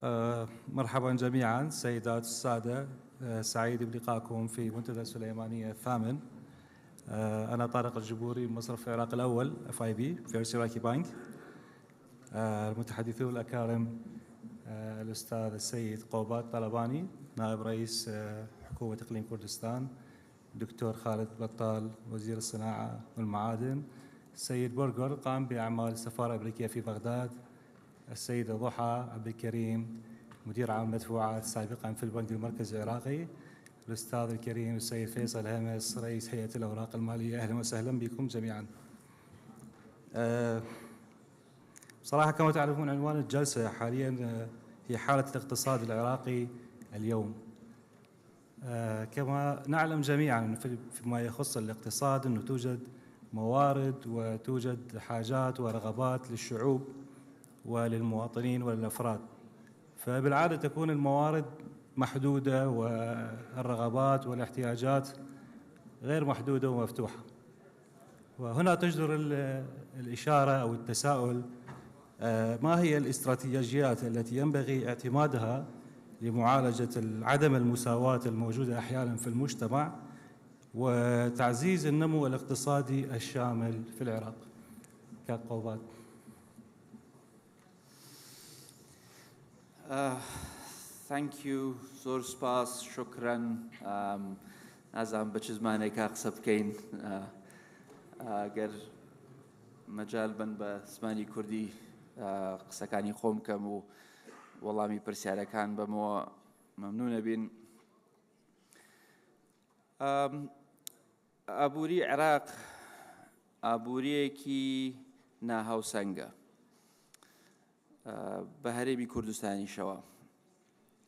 مرحبا جميعا سيدات السادة. سعيد بلقائكم في منتدى سليمانية الثامن. أنا طارق الجبوري من مصرف العراق الأول FIB First Iraqi Bank. المتحدثون الأكارم الأستاذ السيد قوبات طلباني نائب رئيس حكومة إقليم كردستان، الدكتور خالد بطال وزير الصناعة والمعادن، السيد برجر قام بأعمال السفارة الأمريكية في بغداد، السيدة ضحى عبد الكريم مدير عام المدفوعات سابقا في البنك المركزي العراقي، الأستاذ الكريم السيد فيصل همس رئيس هيئة الأوراق المالية. أهلا وسهلا بكم جميعا. صراحة كما تعرفون عنوان الجلسة حاليا هي حالة الاقتصاد العراقي اليوم. كما نعلم جميعا فيما يخص الاقتصاد أنه توجد موارد وتوجد حاجات ورغبات للشعوب وللمواطنين وللأفراد، فبالعادة تكون الموارد محدودة والرغبات والاحتياجات غير محدودة ومفتوحة. وهنا تجدر الإشارة أو التساؤل: ما هي الاستراتيجيات التي ينبغي اعتمادها لمعالجة عدم المساواة الموجودة أحيانا في المجتمع وتعزيز النمو الاقتصادي الشامل في العراق؟ كقوبات. Thank you. زور سپاس. شكرا. نازم بچ زمانێک قسە بکەین ئەگەر مەجال بن بە زمانی کوردی قسەکانی خۆم بکەم و وەڵامی پرسیارەکان بەمەوە مەمنونە بین. ئابووری عێراق ئابووریەکی ناهاوسەنگە بە هەرێمی کوردستانیشەوە.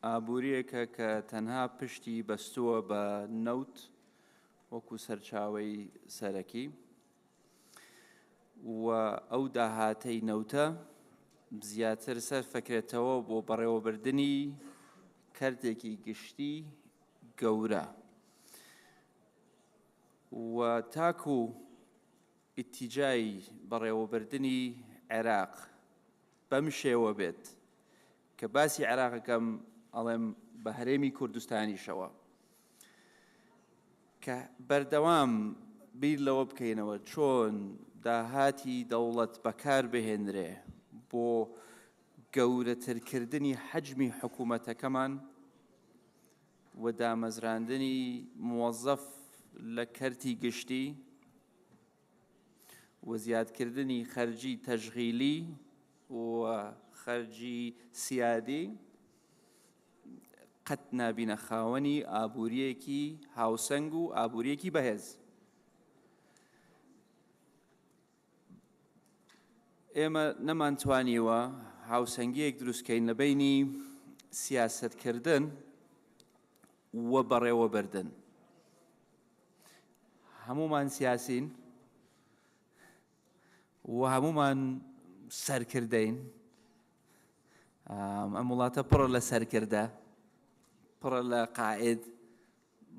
ئابووریەکە کە تەنها پشتی بەستووە بە نەوت وەکو سەرچاوەی سەرەکی، و ئەو داهاتەی نەوتە زیاتر سەرفەکرێتەوە بۆ بەڕێوەبردنی کەرتێکی گشتی گەورە، و تاکو ئیتیجای بەڕێوەبردنی عێراق بەم شێوە بێت کە باسی عێراقەکەم ئەڵێم بە هەرێمی کوردستانیشەوە، کە بەردەوام بیر لەوە بکەینەوە چۆن داهاتی دەوڵەت بەکار بهێنرێ بۆ گەورەترکردنی حەجمی حکوومەتەکەمان و دامەزراندنی موظف لە کەرتی گشتی و زیادکردنی خەرجی تەشغیلی و خەرجی سیادی، قەت نابینە خاوەنی ئابووریەکی هاوسەنگ و ئابووریەکی بەهێز. ئێمە نەمانتوانیوە هاوسەنگیەک دروستکەین لە بینی سیاسەتکردن و بەڕێوەبردن. هەمومان سیاسین و هەمومان سەرکردەین. ئەم وڵاتە پڕە لە سەرکردە، پڕە لە قائد،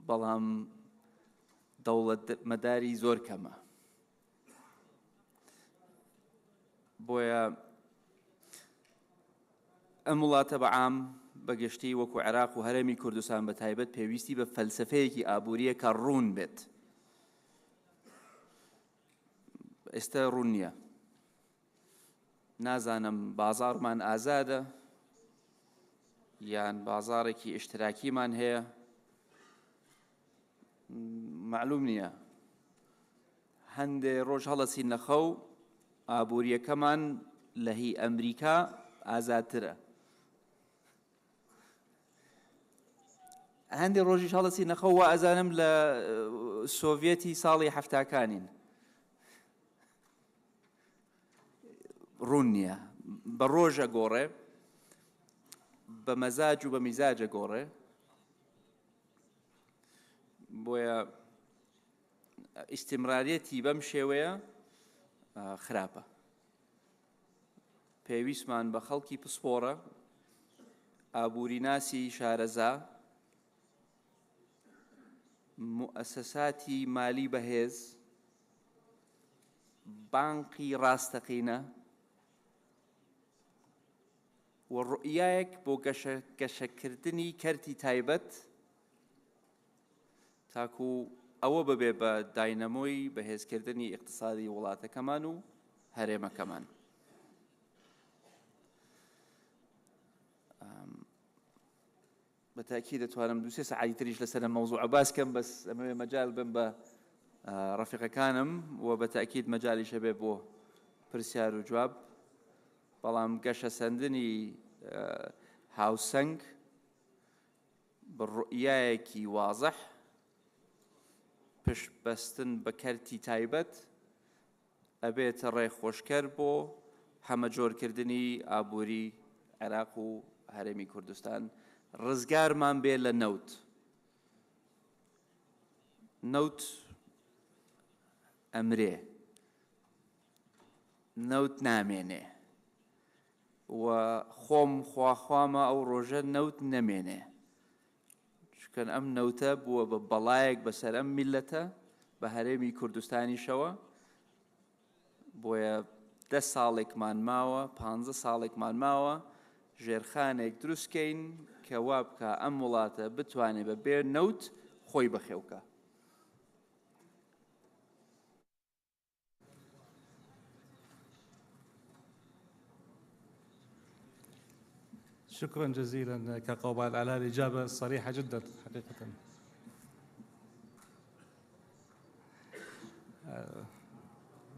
بەڵام دەوڵەت مەداری زۆر کەمە. بۆیە ئەم وڵاتە بەعام بەگشتی وەکو عێراق و هەرێمی کوردستان بە تایبەت پێویستی بە فەلسفەیەکی ئابووریە کە ڕوون بێت. ئێستا ڕوون نییە. نازانم بازاڕمان ئازادە یان بازاڕێکی ئیشتراکیمان هەیە، معلوم نییە. هەندێ ڕۆژ هەڵەچین نەخەو ئابووریەکەمان لە هی ئەمریکا ئازادترە، هەندێ ڕۆژیش هەڵەچین نەخەو وا ئەزانم لە سۆڤێتی ساڵی هەفتاکانین. ڕوون نییە. بە ڕۆژە گۆڕێ، بە مەزاج و بە میزاجە گۆڕێ. بۆیە ئیستیمرارەتی بەم شێوەیە خراپە. پێویستمان بە خەڵکی پسپۆرە، ئابووری ناسی شارەزا، مؤسساتی مالی بەهێز، بانقی ڕاستەقینە، وڕوئیایەک بۆ گەشەکردنی کەرتی تایبەت تاکو ئەوە ببێ بە داینەمۆی بەهێزکردنی اقتصادی وڵاتەکەمان و هەرێمەکەمان. بەتاکید دەتوانم دوو سێ سەعاتی تریش لەسەر مەوزوع باس کەم، بەس ئەمەوێ مەجال بم بە ڕەفیقەکانم و بەتاکید مەجالیشە بێ بۆ پرسیار و جواب. بەڵام گەشە سەندنی هاوسەنگ بڕوئیایەکی وازەح پشت بەستن بە کەرتی تایبەت ئەبێتە ڕێخۆشکەر بۆ هەمە جۆرکردنی ئابووری عێراق و هەرێمی کوردستان. ڕزگارمان بێ لە نەوت. نەوت ئەمرێ، نەوت نامێنێ و خۆم خواخوامە ئەو ڕۆژە نەوت نەمێنێ، چکەن ئەم نەوتە بووە بە بەڵایەک بەسەر ئەم میلەتە بە هەرێمی کوردستانیشەوە. بۆیە 10 ساڵێکمان ماوە، 15 ساڵێکمان ماوە ژێرخانێک دروستکەین کە وا بکە ئەم وڵاتە بتوانێت بە بێ نەوت خۆی بەخێوکە. شكرا جزيلا كقوبال على الإجابة الصريحة جدا حقيقة.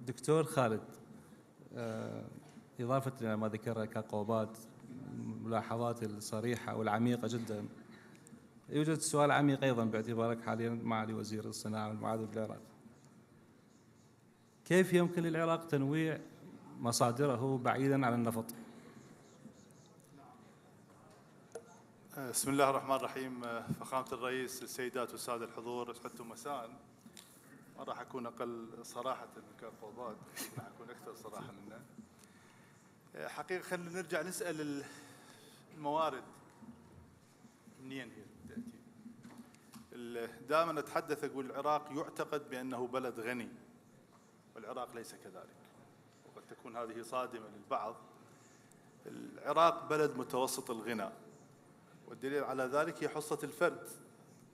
دكتور خالد، إضافة إلى ما ذكر كقوبات ملاحظات الصريحة والعميقة جدا، يوجد سؤال عميق أيضا باعتبارك حاليا معالي وزير الصناعة والمعادن بالعراق. كيف يمكن للعراق تنويع مصادره بعيدا عن النفط؟ بسم الله الرحمن الرحيم. فخامة الرئيس، السيدات والسادة الحضور، أسعدتم مساء. ما راح أكون أقل صراحة من كقوبات، راح أكون أكثر صراحة منه. حقيقة خلينا نرجع نسأل الموارد منين هي تأتي. دائما أتحدث أقول العراق يعتقد بأنه بلد غني، والعراق ليس كذلك، وقد تكون هذه صادمة للبعض. العراق بلد متوسط الغنى، والدليل على ذلك هي حصة الفرد.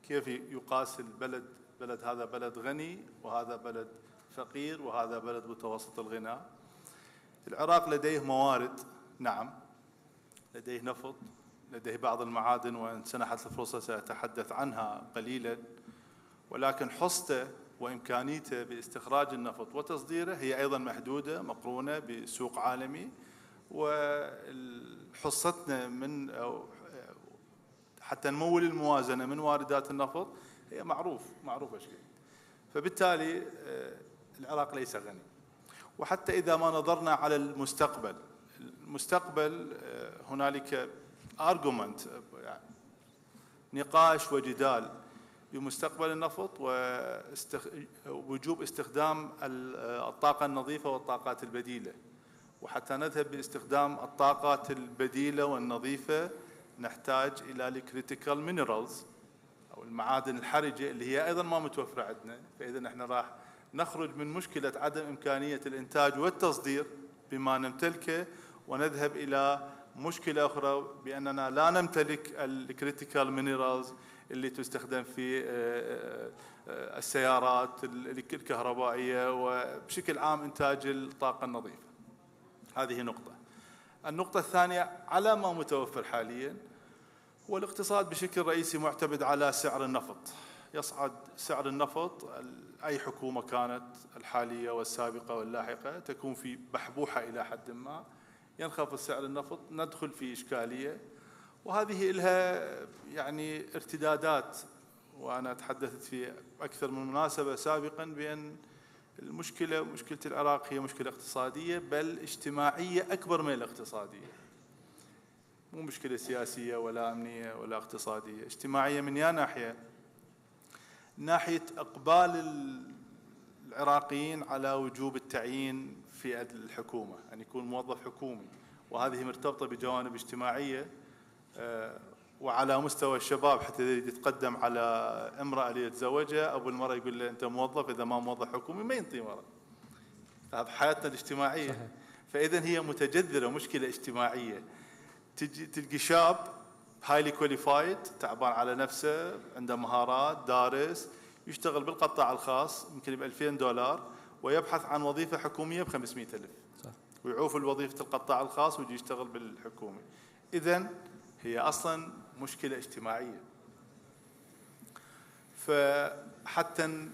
كيف يقاس البلد؟ بلد هذا بلد غني وهذا بلد فقير وهذا بلد متوسط الغنى. العراق لديه موارد، نعم، لديه نفط، لديه بعض المعادن، وإن سنحت الفرصة سأتحدث عنها قليلا، ولكن حصته وإمكانيته باستخراج النفط وتصديره هي أيضا محدودة مقرونة بسوق عالمي. وحصتنا من حتى نمول الموازنة من واردات النفط هي معروفة شيء. فبالتالي العراق ليس غني. وحتى إذا ما نظرنا على المستقبل هنالك argument، يعني نقاش وجدال بمستقبل النفط ووجوب استخدام الطاقة النظيفة والطاقات البديلة. وحتى نذهب باستخدام الطاقات البديلة والنظيفة نحتاج إلى الكريتيكال مينرالز أو المعادن الحرجة اللي هي أيضا ما متوفرة عندنا. فإذا نحن راح نخرج من مشكلة عدم إمكانية الإنتاج والتصدير بما نمتلكه، ونذهب إلى مشكلة أخرى بأننا لا نمتلك الكريتيكال مينرالز اللي تستخدم في السيارات الكهربائية وبشكل عام إنتاج الطاقة النظيفة. هذه نقطة. النقطة الثانية على ما متوفر حاليا، والاقتصاد بشكل رئيسي معتمد على سعر النفط. يصعد سعر النفط، أي حكومة كانت، الحالية والسابقة واللاحقة، تكون في بحبوحة إلى حد ما. ينخفض سعر النفط ندخل في إشكالية، وهذه لها يعني ارتدادات. وأنا تحدثت في أكثر من مناسبة سابقا بأن مشكلة العراق هي مشكلة اقتصادية، بل اجتماعية أكبر من الاقتصادية. مو مشكلة سياسية ولا أمنية ولا اقتصادية، اجتماعية. من ناحية إقبال العراقيين على وجوب التعيين في الحكومة، أن يكون موظف حكومي، وهذه مرتبطة بجوانب اجتماعية. وعلى مستوى الشباب حتى يتقدم على امرأة ليتزوجها، أبو المرأة يقول له أنت موظف، إذا ما موظف حكومي ما ينطي مرأة. هذا حياتنا الاجتماعية. فإذا هي متجذرة، مشكلة اجتماعية. تلقي شاب هايلي كواليفايد تعبان على نفسه عنده مهارات دارس يشتغل بالقطاع الخاص يمكن ب $2000 ويبحث عن وظيفة حكومية ب 500,000 صح. ويعوف وظيفة القطاع الخاص ويجي يشتغل بالحكومي. إذن هي أصلا مشكلة اجتماعية. فحتى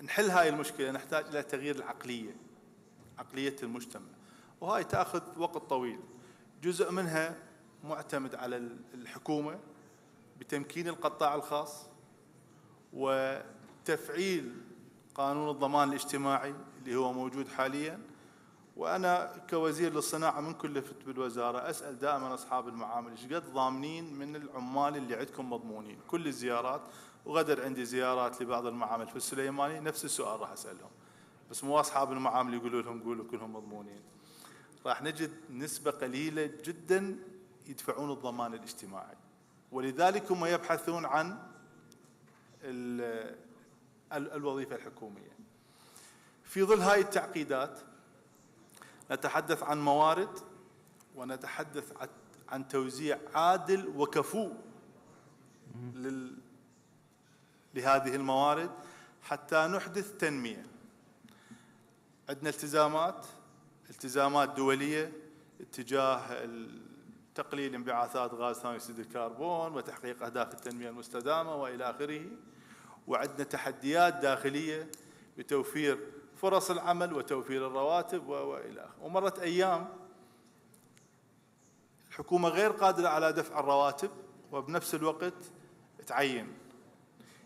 نحل هاي المشكلة نحتاج إلى تغيير العقلية، عقلية المجتمع، وهاي تأخذ وقت طويل. جزء منها معتمد على الحكومة بتمكين القطاع الخاص وتفعيل قانون الضمان الاجتماعي اللي هو موجود حاليا. وأنا كوزير للصناعة من كلفت بالوزارة أسأل دائما أصحاب المعامل إيش قد ضامنين من العمال اللي عندكم مضمونين. كل الزيارات وغدر عندي زيارات لبعض المعامل في السليماني نفس السؤال راح أسألهم، بس مو أصحاب المعامل يقولوا لهم قولوا كلهم مضمونين. راح نجد نسبة قليلة جدا يدفعون الضمان الاجتماعي، ولذلك هم يبحثون عن الوظيفة الحكومية. في ظل هاي التعقيدات نتحدث عن موارد ونتحدث عن توزيع عادل وكفؤ لهذه الموارد حتى نحدث تنمية. عندنا التزامات دولية اتجاه تقليل انبعاثات غاز ثاني أكسيد الكربون وتحقيق أهداف التنمية المستدامة وإلى آخره. وعندنا تحديات داخلية بتوفير فرص العمل وتوفير الرواتب وإلى آخره. ومرت أيام الحكومة غير قادرة على دفع الرواتب وبنفس الوقت تعين.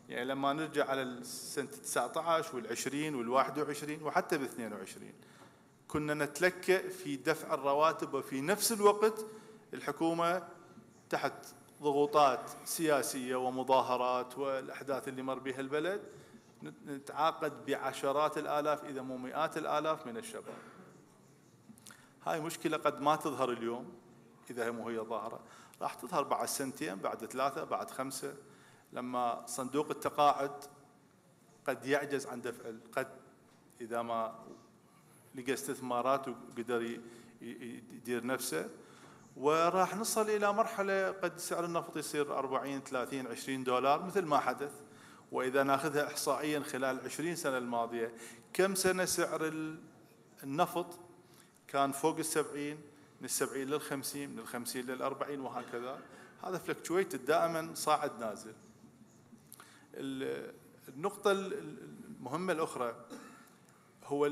يعني لما نرجع على سنة 19 والعشرين وال21 وحتى ب22 كنا نتلكأ في دفع الرواتب، وفي نفس الوقت الحكومة تحت ضغوطات سياسية ومظاهرات والأحداث اللي مر بها البلد نتعاقد بعشرات الآلاف إذا مو مئات الآلاف من الشباب. هاي مشكلة قد ما تظهر اليوم إذا مو هي ظاهرة، راح تظهر بعد سنتين بعد 3 بعد 5 لما صندوق التقاعد قد يعجز عن دفع قد إذا ما لقى استثمارات وقدر يدير نفسه. وراح نصل إلى مرحلة قد سعر النفط يصير 40 30 $20 مثل ما حدث. وإذا ناخذها إحصائيا خلال 20 سنة الماضية كم سنة سعر النفط كان فوق 70، من 70 لل50، من 50 لل40 وهكذا. هذا فلكتويت دائما صاعد نازل. النقطة المهمة الأخرى هو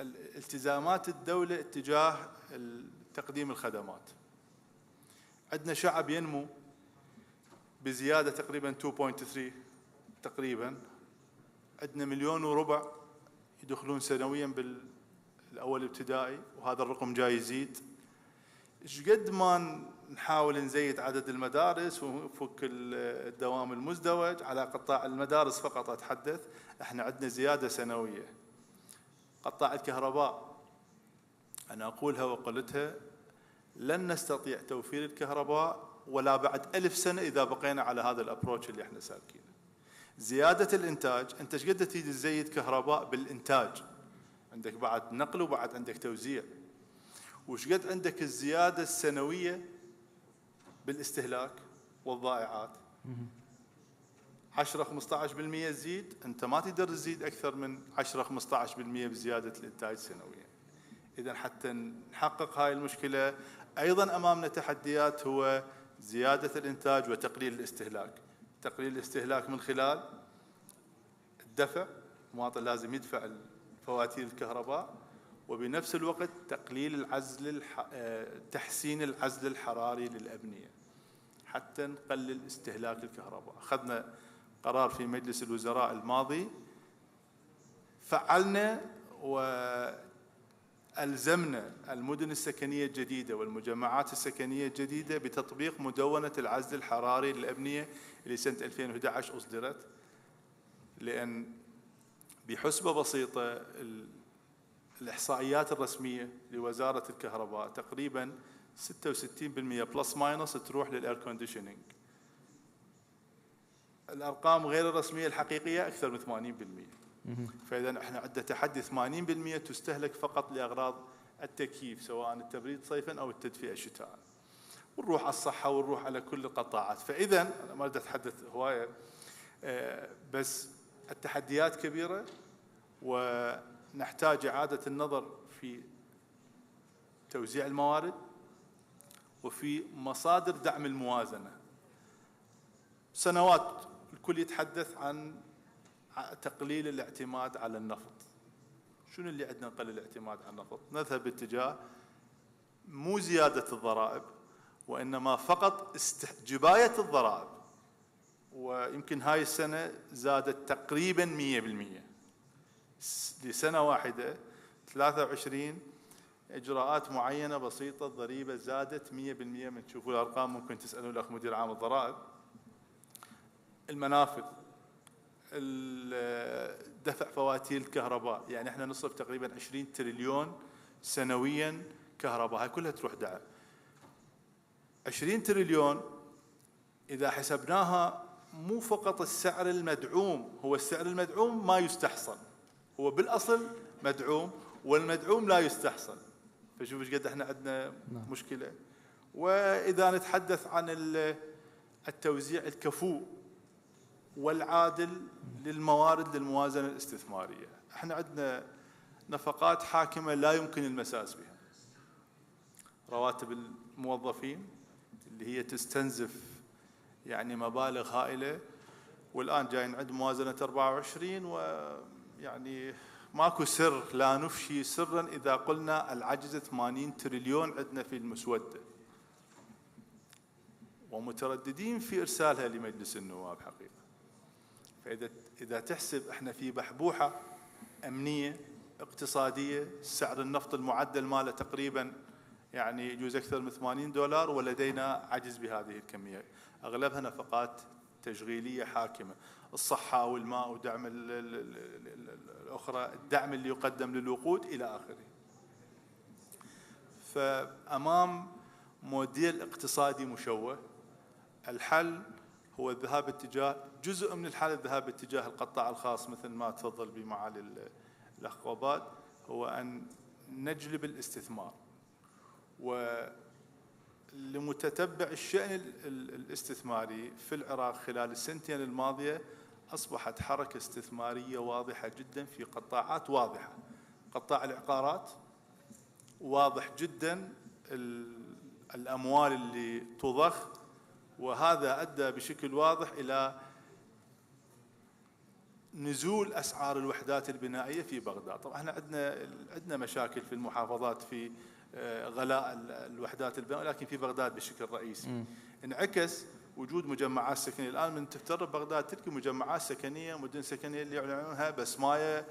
التزامات الدولة اتجاه تقديم الخدمات. عندنا شعب ينمو بزيادة تقريبا 2.3 تقريبا. عندنا 1.25 مليون يدخلون سنويا بالأول ابتدائي وهذا الرقم جاي يزيد. ايش قد ما نحاول نزيد عدد المدارس ونفك الدوام المزدوج على قطاع المدارس فقط أتحدث، احنا عندنا زيادة سنوية. قطاع الكهرباء أنا أقولها وقلتها لن نستطيع توفير الكهرباء ولا بعد 1000 سنة إذا بقينا على هذا الأبروتش اللي احنا سالكينه. زيادة الإنتاج، أنت ايش قد تريد تزيد كهرباء بالإنتاج؟ عندك بعد نقل وبعد عندك توزيع. وش قد عندك الزيادة السنوية بالاستهلاك والضائعات؟ 10-15% تزيد، أنت ما تقدر تزيد أكثر من 10-15% بزيادة الإنتاج سنويا. إذا حتى نحقق هاي المشكلة أيضا أمامنا تحديات، هو زيادة الإنتاج وتقليل الاستهلاك. تقليل الاستهلاك من خلال الدفع، المواطن لازم يدفع فواتير الكهرباء، وبنفس الوقت تقليل تحسين العزل الحراري للأبنية حتى نقلل استهلاك الكهرباء. أخذنا قرار في مجلس الوزراء الماضي، فعلنا وألزمنا المدن السكنية الجديدة والمجمعات السكنية الجديدة بتطبيق مدونة العزل الحراري للأبنية اللي سنة 2011 أصدرت. لأن بحسبة بسيطة الإحصائيات الرسمية لوزارة الكهرباء تقريبا 66% بلس ماينس تروح للإير كونديشنينج. الأرقام غير الرسمية الحقيقية أكثر من 80%. فإذا احنا عندنا تحدي 80% تستهلك فقط لأغراض التكييف، سواء التبريد صيفا أو التدفئة شتاء. ونروح على الصحة ونروح على كل القطاعات. فإذا أنا ما أريد أتحدث هواية، بس التحديات كبيرة، ونحتاج إعادة النظر في توزيع الموارد وفي مصادر دعم الموازنة. سنوات الكل يتحدث عن تقليل الاعتماد على النفط. شنو اللي عندنا نقلل الاعتماد على النفط؟ نذهب باتجاه مو زيادة الضرائب، وإنما فقط جباية الضرائب. ويمكن هاي السنة زادت تقريبا 100% لسنة واحدة. 23 إجراءات معينة بسيطة، الضريبة زادت 100%. من تشوفوا الأرقام ممكن تسألوا الأخ مدير عام الضرائب. المنافذ، دفع فواتير الكهرباء، يعني احنا نصرف تقريبا 20 تريليون سنويا كهرباء، هاي كلها تروح دعم. 20 تريليون إذا حسبناها مو فقط السعر المدعوم، هو السعر المدعوم ما يستحصل، هو بالأصل مدعوم، والمدعوم لا يستحصل. فشوف ايش قد احنا عندنا مشكلة. وإذا نتحدث عن التوزيع الكفؤ والعادل للموارد للموازنة الاستثمارية، احنا عندنا نفقات حاكمة لا يمكن المساس بها. رواتب الموظفين اللي هي تستنزف يعني مبالغ هائلة، والآن جاي نعد موازنة 24، ويعني ماكو سر، لا نفشي سرا إذا قلنا العجز 80 تريليون عندنا في المسودة، ومترددين في إرسالها لمجلس النواب حقيقة. فإذا تحسب احنا في بحبوحة أمنية اقتصادية، سعر النفط المعدل ماله تقريبا يعني يجوز أكثر من $80، ولدينا عجز بهذه الكمية، أغلبها نفقات تشغيلية حاكمة، الصحة والماء ودعم الأخرى، الدعم اللي يقدم للوقود إلى آخره. فأمام موديل اقتصادي مشوه، الحل هو الذهاب اتجاه، جزء من الحل الذهاب اتجاه القطاع الخاص مثل ما تفضل به معالي الأخ قوباد، هو أن نجلب الاستثمار. ولمتتبع الشأن الاستثماري في العراق خلال السنتين الماضية، أصبحت حركة استثمارية واضحة جدا في قطاعات واضحة. قطاع العقارات واضح جدا الأموال اللي تضخ، وهذا أدى بشكل واضح إلى نزول أسعار الوحدات البنائية في بغداد. طبعا احنا عندنا مشاكل في المحافظات في غلاء الوحدات البنائية، لكن في بغداد بشكل رئيسي انعكس وجود مجمعات سكنية. الآن من تفترض بغداد تلقي مجمعات سكنية، مدن سكنية اللي يعلنونها بسماية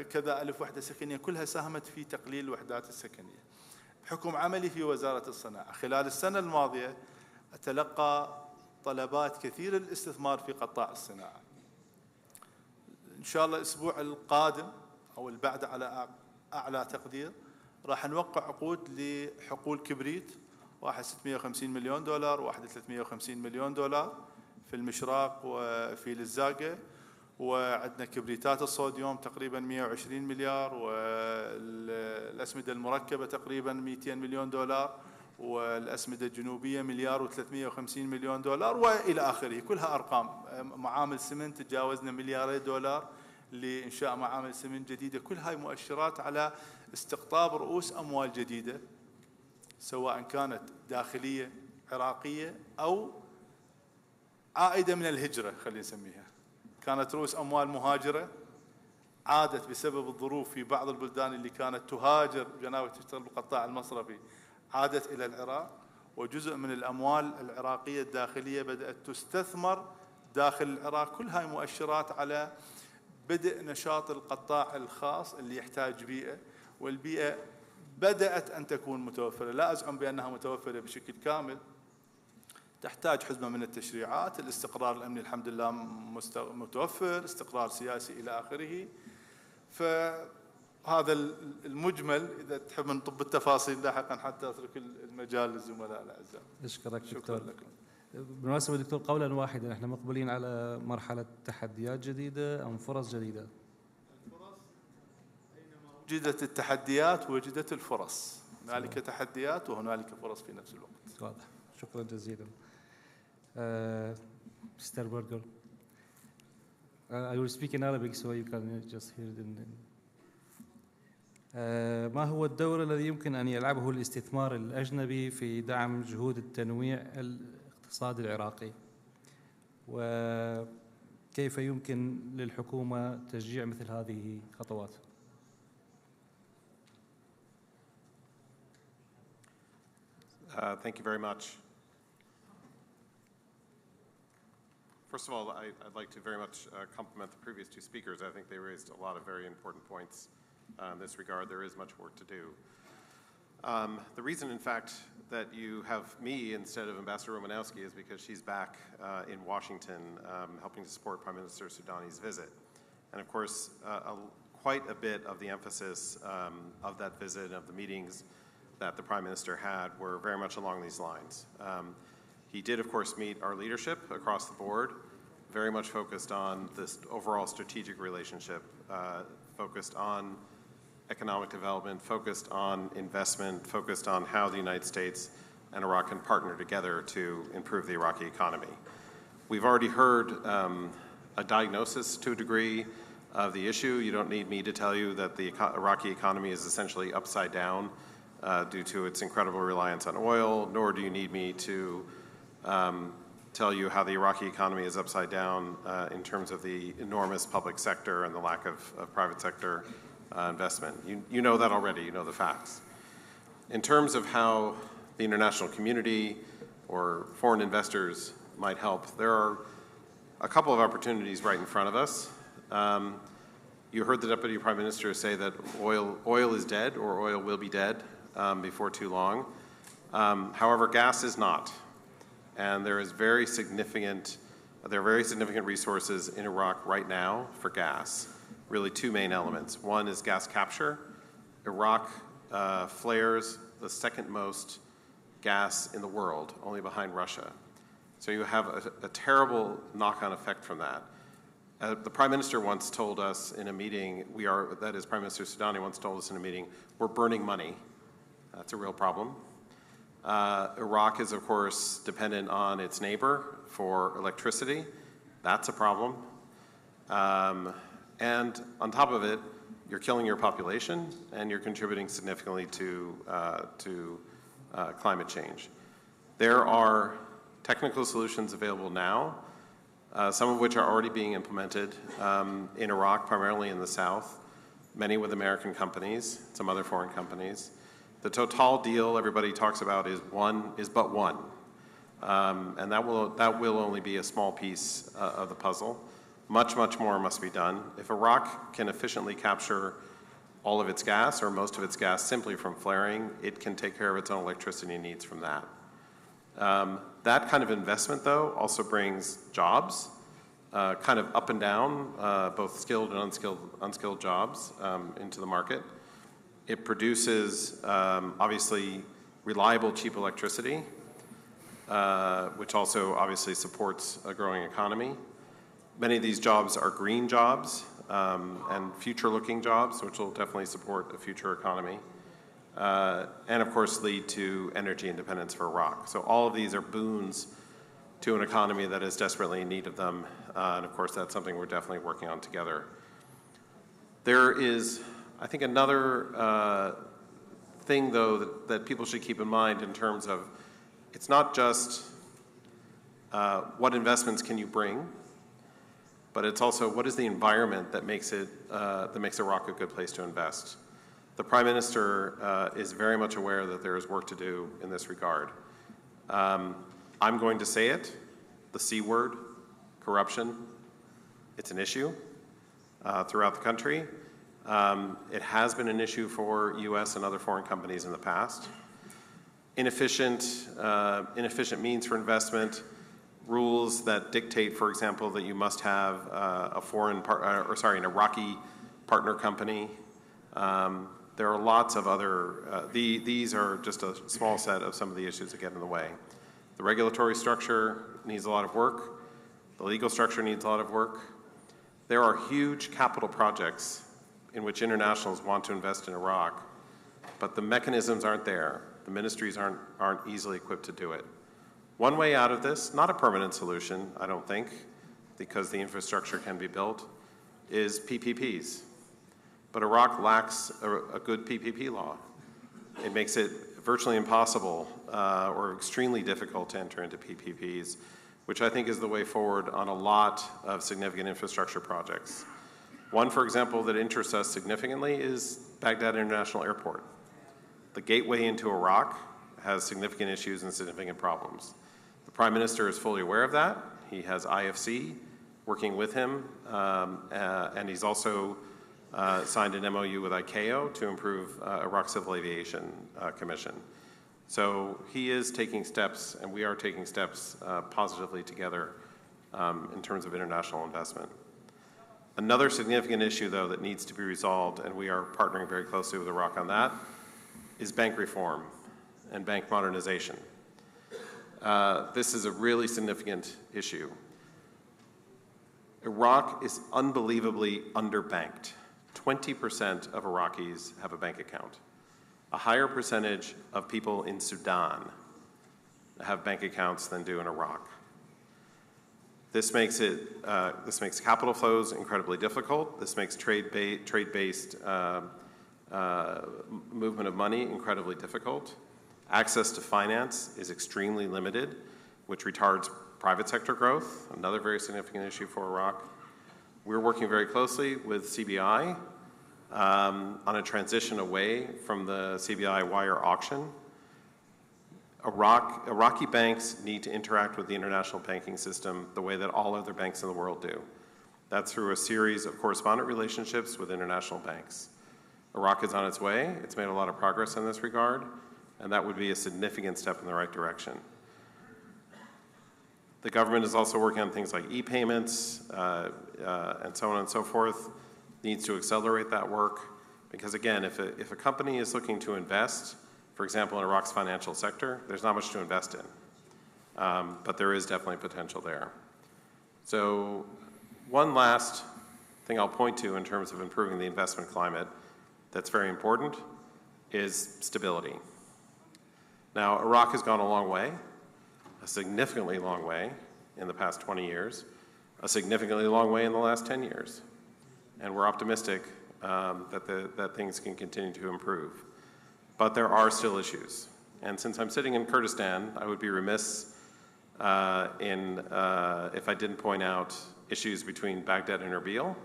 كذا 1000 وحدة سكنية، كلها ساهمت في تقليل الوحدات السكنية. بحكم عملي في وزارة الصناعة خلال السنة الماضية أتلقى طلبات كثيرة للاستثمار في قطاع الصناعة. إن شاء الله الأسبوع القادم أو البعد على أعلى تقدير راح نوقع عقود لحقول كبريت، واحد $650 مليون، واحد $350 مليون في المشراق وفي الزاقة، وعندنا كبريتات الصوديوم تقريبا 120 مليار، والأسمدة المركبة تقريبا $200 مليون، والأسمدة الجنوبية $1,350 مليون، وإلى آخره. كلها أرقام. معامل سمنت تجاوزنا $2 لإنشاء معامل سمنت جديدة. كل هاي مؤشرات على استقطاب رؤوس أموال جديدة، سواء كانت داخلية عراقية أو عائدة من الهجرة، خلينا نسميها. كانت رؤوس أموال مهاجرة عادت بسبب الظروف في بعض البلدان اللي كانت تهاجر جناوي تشتغل بالقطاع المصرفي، عادت إلى العراق، وجزء من الأموال العراقية الداخلية بدأت تستثمر داخل العراق. كل هاي مؤشرات على بدء نشاط القطاع الخاص اللي يحتاج بيئة، والبيئة بدأت أن تكون متوفرة. لا أزعم بأنها متوفرة بشكل كامل، تحتاج حزمة من التشريعات. الاستقرار الأمني الحمد لله متوفر، استقرار سياسي إلى آخره. فهذا المجمل، إذا تحب نطب التفاصيل لاحقا حتى أترك المجال للزملاء الأعزاء. أشكرك دكتور. شكرا لكم. بالمناسبة دكتور، قولا واحدا، احنا مقبلين على مرحلة تحديات جديدة أم فرص جديدة؟ وجدت التحديات وجدت الفرص، هنالك تحديات وهنالك فرص في نفس الوقت. واضح. شكرا جزيلا. Mr. Berger. I will speak in Arabic so you can just hear it. ما هو الدور الذي يمكن أن يلعبه الاستثمار الأجنبي في دعم جهود التنويع الاقتصادي العراقي؟ وكيف يمكن للحكومة تشجيع مثل هذه الخطوات؟ Thank you very much. First of all, I'd like to very much compliment the previous two speakers. I think they raised a lot of very important points in this regard. There is much work to do. The reason, in fact, that you have me instead of Ambassador Romanowski is because she's back in Washington helping to support Prime Minister Soudani's visit. And of course, quite a bit of the emphasis of that visit and of the meetings that the Prime Minister had were very much along these lines. He did, of course, meet our leadership across the board, very much focused on this overall strategic relationship, focused on economic development, focused on investment, focused on how the United States and Iraq can partner together to improve the Iraqi economy. We've already heard a diagnosis to a degree of the issue. You don't need me to tell you that the Iraqi economy is essentially upside down due to its incredible reliance on oil, nor do you need me to tell you how the Iraqi economy is upside down in terms of the enormous public sector and the lack of private sector investment. You know that already, you know the facts. In terms of how the international community or foreign investors might help, there are a couple of opportunities right in front of us. You heard the Deputy Prime Minister say that oil is dead, or oil will be dead before too long. However, gas is not. And there are very significant resources in Iraq right now for gas. Really two main elements. One is gas capture. Iraq flares the second most gas in the world, only behind Russia. So you have a terrible knock-on effect from that. The Prime Minister once told us in a meeting, that is Prime Minister Soudani once told us in a meeting, we're burning money. That's a real problem. Iraq is, of course, dependent on its neighbor for electricity. That's a problem. And on top of it, you're killing your population and you're contributing significantly to climate change. There are technical solutions available now, some of which are already being implemented in Iraq, primarily in the south, many with American companies, some other foreign companies. The Total deal everybody talks about is but one. And that will only be a small piece of the puzzle. Much, much more must be done. If Iraq can efficiently capture all of its gas or most of its gas simply from flaring, it can take care of its own electricity needs from that. That kind of investment, though, also brings jobs, kind of up and down, both skilled and unskilled jobs into the market. It produces, obviously, reliable, cheap electricity, which also obviously supports a growing economy. Many of these jobs are green jobs and future-looking jobs, which will definitely support a future economy. And of course lead to energy independence for Iraq. So all of these are boons to an economy that is desperately in need of them. And of course that's something we're definitely working on together. There is, I think, another thing though that people should keep in mind in terms of, it's not just what investments can you bring, but it's also what is the environment that makes Iraq a good place to invest. The Prime Minister is very much aware that there is work to do in this regard. I'm going to say it, the C word, corruption. It's an issue throughout the country. It has been an issue for US and other foreign companies in the past. Inefficient means for investment, rules that dictate, for example, that you must have an Iraqi partner company. There are lots of other, these are just a small set of some of the issues that get in the way. The regulatory structure needs a lot of work. The legal structure needs a lot of work. There are huge capital projects in which internationals want to invest in Iraq, but the mechanisms aren't there. The ministries aren't easily equipped to do it. One way out of this, not a permanent solution, I don't think, because the infrastructure can be built, is PPPs. But Iraq lacks a good PPP law. It makes it virtually impossible or extremely difficult to enter into PPPs, which I think is the way forward on a lot of significant infrastructure projects. One, for example, that interests us significantly is Baghdad International Airport. The gateway into Iraq has significant issues and significant problems. The Prime Minister is fully aware of that. He has IFC working with him, and he's also signed an MOU with ICAO to improve Iraq Civil Aviation Commission. So he is taking steps, and we are taking steps positively together in terms of international investment. Another significant issue, though, that needs to be resolved, and we are partnering very closely with Iraq on that, is bank reform and bank modernization. This is a really significant issue. Iraq is unbelievably underbanked. 20% of Iraqis have a bank account. A higher percentage of people in Sudan have bank accounts than do in Iraq. This makes capital flows incredibly difficult. This makes trade-based movement of money incredibly difficult. Access to finance is extremely limited, which retards private sector growth, another very significant issue for Iraq. We're working very closely with CBI on a transition away from the CBI wire auction. Iraqi banks need to interact with the international banking system the way that all other banks in the world do. That's through a series of correspondent relationships with international banks. Iraq is on its way. It's made a lot of progress in this regard, and that would be a significant step in the right direction. The government is also working on things like e-payments and so on and so forth. Needs to accelerate that work because, again, if a company is looking to invest, for example, in Iraq's financial sector, there's not much to invest in. But there is definitely potential there. So one last thing I'll point to in terms of improving the investment climate that's very important is stability. Now, Iraq has gone a long way, a significantly long way in the past 20 years, a significantly long way in the last 10 years. And we're optimistic that things can continue to improve. But there are still issues. And since I'm sitting in Kurdistan, I would be remiss if I didn't point out issues between Baghdad and Erbil.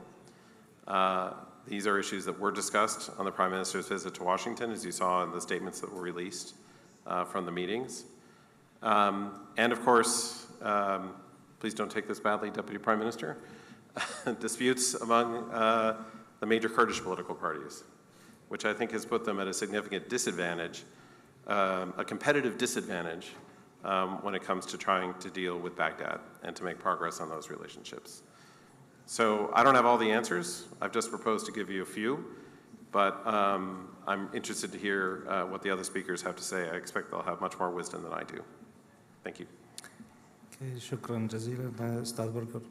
These are issues that were discussed on the Prime Minister's visit to Washington, as you saw in the statements that were released from the meetings. And of course, please don't take this badly, Deputy Prime Minister, disputes among the major Kurdish political parties, which I think has put them at a significant disadvantage, a competitive disadvantage when it comes to trying to deal with Baghdad and to make progress on those relationships. So I don't have all the answers. I've just proposed to give you a few, but I'm interested to hear what the other speakers have to say. I expect they'll have much more wisdom than I do. Thank you. Okay, شكرا جزيلا أستاذ بركر.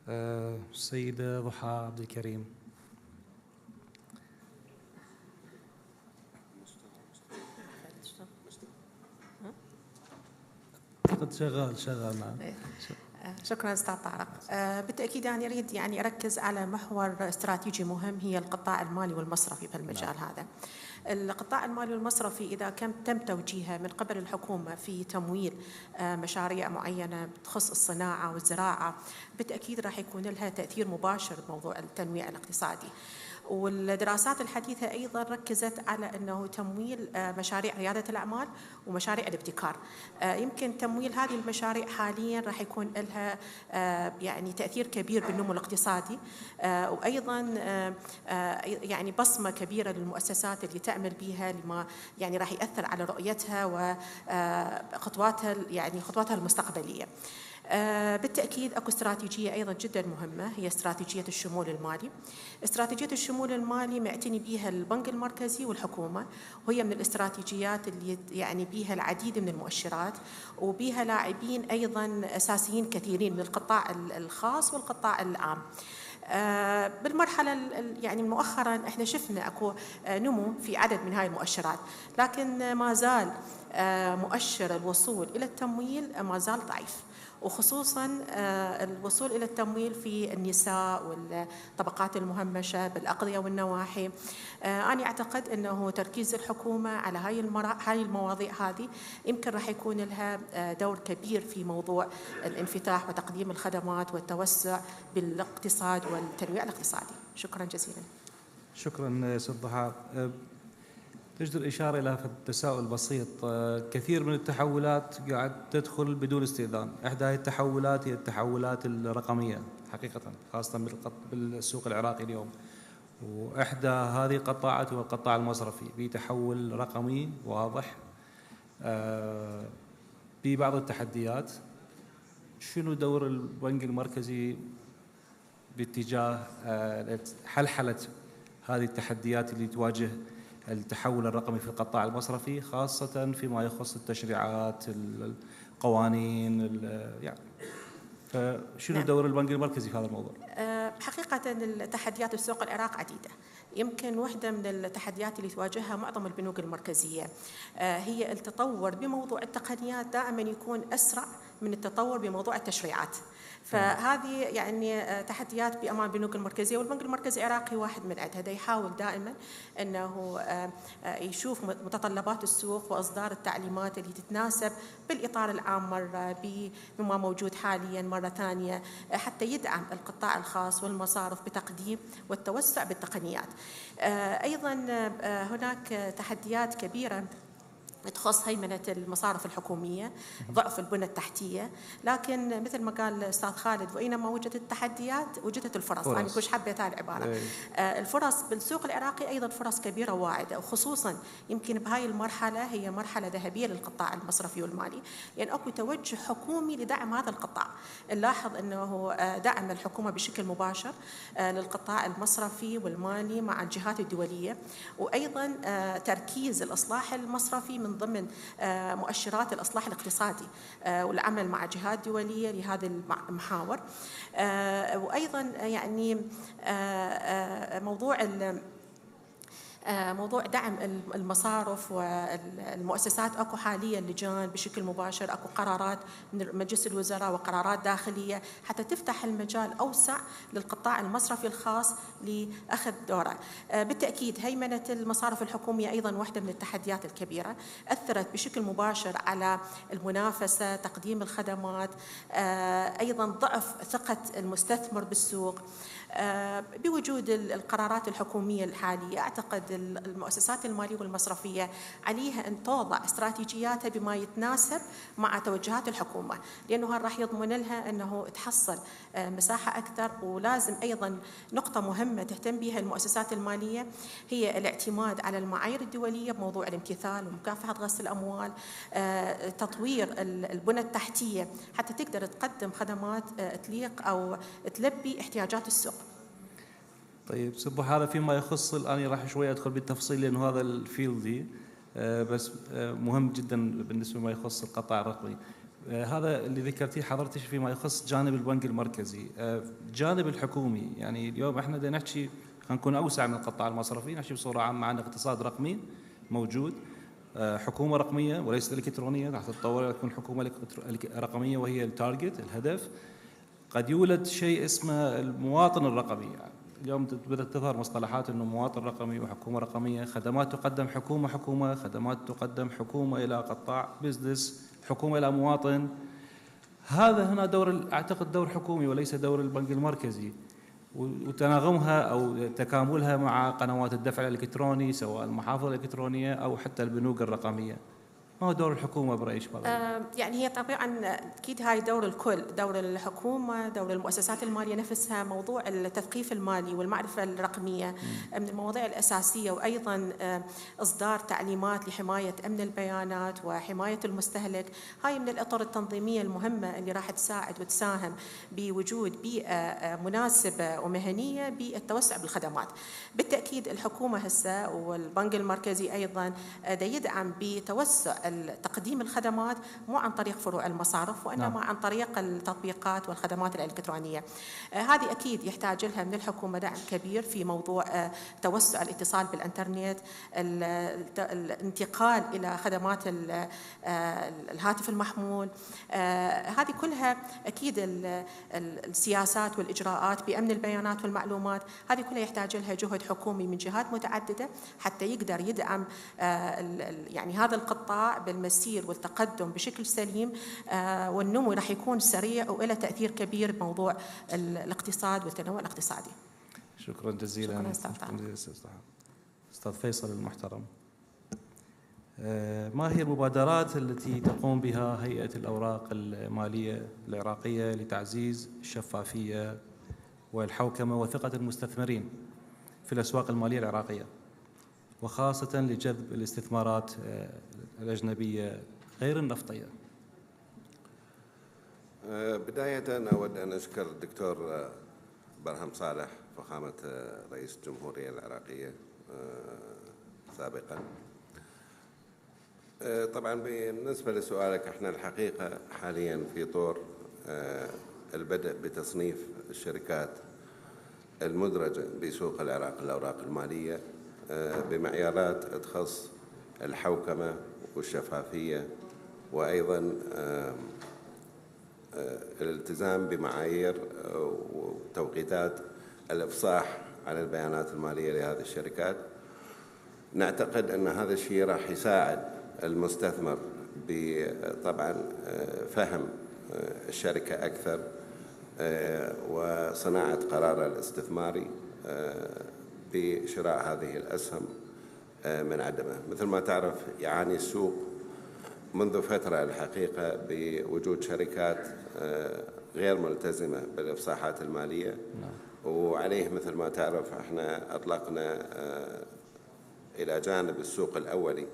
السيدة ضحى عبد الكريم. قد شغال معنا. شكرا استاذ طارق. بالتاكيد انا اريد اركز على محور استراتيجي مهم هي القطاع المالي والمصرفي في المجال هذا. القطاع المالي والمصرفي إذا تم توجيهه من قبل الحكومة في تمويل مشاريع معينة تخص الصناعة والزراعة بالتأكيد راح يكون لها تأثير مباشر بموضوع التنويع الاقتصادي. والدراسات الحديثة أيضا ركزت على أنه تمويل مشاريع ريادة الأعمال ومشاريع الابتكار. يمكن تمويل هذه المشاريع حاليا راح يكون لها تأثير كبير بالنمو الاقتصادي وأيضا بصمة كبيرة للمؤسسات اللي تعمل بها لما راح يأثر على رؤيتها وخطواتها خطواتها المستقبلية. بالتأكيد أكو استراتيجية أيضا جدا مهمة، هي استراتيجية الشمول المالي. استراتيجية الشمول المالي معتني بها البنك المركزي والحكومة، وهي من الاستراتيجيات اللي يعني بها العديد من المؤشرات، وبها لاعبين أيضا أساسيين كثيرين من القطاع الخاص والقطاع العام. بالمرحلة يعني مؤخرا احنا شفنا اكو نمو في عدد من هاي المؤشرات، لكن ما زال مؤشر الوصول إلى التمويل ما زال ضعيف، وخصوصا الوصول إلى التمويل في النساء والطبقات المهمشة بالأقضية والنواحي. أنا أعتقد أنه تركيز الحكومة على هاي المواضيع هذه يمكن راح يكون لها دور كبير في موضوع الانفتاح وتقديم الخدمات والتوسع بالاقتصاد والتنويع الاقتصادي. شكرا جزيلا. شكرا ست ضحى. تجدر إشارة إلى تساؤل بسيط. كثير من التحولات قاعد تدخل بدون استئذان. إحدى هذه التحولات هي التحولات الرقمية حقيقة، خاصة بالسوق العراقي اليوم. وإحدى هذه القطاعات هو القطاع المصرفي، في تحول رقمي واضح. في بعض التحديات. شنو دور البنك المركزي باتجاه حلحلة هذه التحديات اللي تواجه التحول الرقمي في القطاع المصرفي، خاصة فيما يخص التشريعات، القوانين، يعني فشنو دور البنك المركزي في هذا الموضوع؟ حقيقة التحديات السوق العراق عديدة. يمكن واحدة من التحديات اللي تواجهها معظم البنوك المركزية هي التطور بموضوع التقنيات، دائما يكون أسرع من التطور بموضوع التشريعات. فهذه يعني تحديات بأمام البنوك المركزية، والبنك المركزي العراقي واحد من عدها. يحاول دائما أنه يشوف متطلبات السوق وإصدار التعليمات اللي تتناسب بالإطار العام مرة بما موجود حاليا مرة ثانية، حتى يدعم القطاع الخاص والمصارف بتقديم والتوسع بالتقنيات. أيضا هناك تحديات كبيرة تخص هيمنة المصارف الحكومية، ضعف البنى التحتية، لكن مثل ما قال الأستاذ خالد، وإنما وجدت التحديات وجدت الفرص. أنا كنت حبيت هذه العبارة. الفرص بالسوق العراقي أيضا فرص كبيرة واعدة، وخصوصا يمكن بهاي المرحلة هي مرحلة ذهبية للقطاع المصرفي والمالي، لأن أكو توجه حكومي لدعم هذا القطاع. نلاحظ أنه دعم الحكومة بشكل مباشر للقطاع المصرفي والمالي مع الجهات الدولية، وأيضا تركيز الإصلاح المصرفي من ضمن مؤشرات الإصلاح الاقتصادي والعمل مع جهات دولية لهذه المحاور. وأيضا يعني موضوع دعم المصارف والمؤسسات. أكو حاليا لجان بشكل مباشر، أكو قرارات من مجلس الوزراء وقرارات داخلية حتى تفتح المجال أوسع للقطاع المصرفي الخاص لأخذ دوره. بالتأكيد هيمنة المصارف الحكومية أيضا واحدة من التحديات الكبيرة، أثرت بشكل مباشر على المنافسة، تقديم الخدمات، أيضا ضعف ثقة المستثمر بالسوق. بوجود القرارات الحكومية الحالية، أعتقد المؤسسات المالية والمصرفية عليها أن توضع استراتيجياتها بما يتناسب مع توجهات الحكومة، لأنه راح يضمن لها أنه تحصل مساحة أكثر. ولازم أيضا نقطة مهمة تهتم بها المؤسسات المالية هي الاعتماد على المعايير الدولية بموضوع الامتثال ومكافحة غسل الأموال، تطوير البنى التحتية حتى تقدر تقدم خدمات تليق أو تلبي احتياجات السوق. طيب سبو، هذا فيما يخص الآن راح شوي أدخل بالتفصيل لأنه هذا الفيلد بس مهم جدا بالنسبة لما يخص القطاع الرقمي. هذا اللي ذكرتيه حضرتك فيما يخص جانب البنك المركزي. جانب الحكومي، يعني اليوم احنا بدنا نحكي، خلينا نكون أوسع من القطاع المصرفي، نحكي بصورة عامة عن اقتصاد رقمي موجود، حكومة رقمية وليست إلكترونية، راح تتطور تكون حكومة رقمية وهي التارجت الهدف. قد يولد شيء اسمه المواطن الرقمي. يعني اليوم بدأت تظهر مصطلحات انه مواطن رقمي وحكومة رقمية، خدمات تقدم حكومة، خدمات تقدم حكومة إلى قطاع بزنس، حكومة إلى مواطن. هذا هنا أعتقد دور حكومي وليس دور البنك المركزي، وتناغمها أو تكاملها مع قنوات الدفع الإلكتروني سواء المحافظ الإلكترونية أو حتى البنوك الرقمية. ما هو دور الحكومة برأيك؟ يعني هي طبعا اكيد هاي دور الكل، دور الحكومه، دور المؤسسات الماليه نفسها. موضوع التثقيف المالي والمعرفه الرقميه من المواضيع الاساسيه، وايضا اصدار تعليمات لحمايه امن البيانات وحمايه المستهلك. هاي من الاطر التنظيميه المهمه اللي راح تساعد وتساهم بوجود بيئه مناسبه ومهنيه بالتوسع بالخدمات. بالتاكيد الحكومه هسه والبنك المركزي ايضا دا يدعم بتوسع تقديم الخدمات، مو عن طريق فروع المصارف وإنما عن طريق التطبيقات والخدمات الإلكترونية. هذه أكيد يحتاج لها من الحكومة دعم كبير في موضوع توسع الاتصال بالإنترنت، الانتقال إلى خدمات الهاتف المحمول. هذه كلها أكيد السياسات والإجراءات بأمن البيانات والمعلومات، هذه كلها يحتاج لها جهد حكومي من جهات متعددة حتى يقدر يدعم يعني هذا القطاع بالمسير والتقدم بشكل سليم، والنمو راح يكون سريع وله تأثير كبير بموضوع الاقتصاد والتنوع الاقتصادي. شكرا جزيلا. شكرا أستاذ أستاذ فيصل المحترم، ما هي المبادرات التي تقوم بها هيئة الأوراق المالية العراقية لتعزيز الشفافية والحوكمة وثقة المستثمرين في الأسواق المالية العراقية، وخاصة لجذب الاستثمارات الأجنبية غير النفطية؟ بداية أود أن أشكر الدكتور برهم صالح فخامة رئيس الجمهورية العراقية سابقا. طبعا بالنسبة لسؤالك، احنا الحقيقة حاليا في طور البدء بتصنيف الشركات المدرجة بسوق العراق الأوراق المالية بمعيارات تخص الحوكمة والشفافية، وأيضا الالتزام بمعايير وتوقيتات الإفصاح عن البيانات المالية لهذه الشركات. نعتقد أن هذا الشيء راح يساعد المستثمر بطبعا فهم الشركة أكثر وصناعة قراره الاستثماري بشراء هذه الأسهم من عدمه. مثل ما تعرف يعاني السوق منذ فترة الحقيقة بوجود شركات غير ملتزمة بالإفصاحات المالية، وعليه مثل ما تعرف احنا أطلقنا إلى جانب السوق الأولي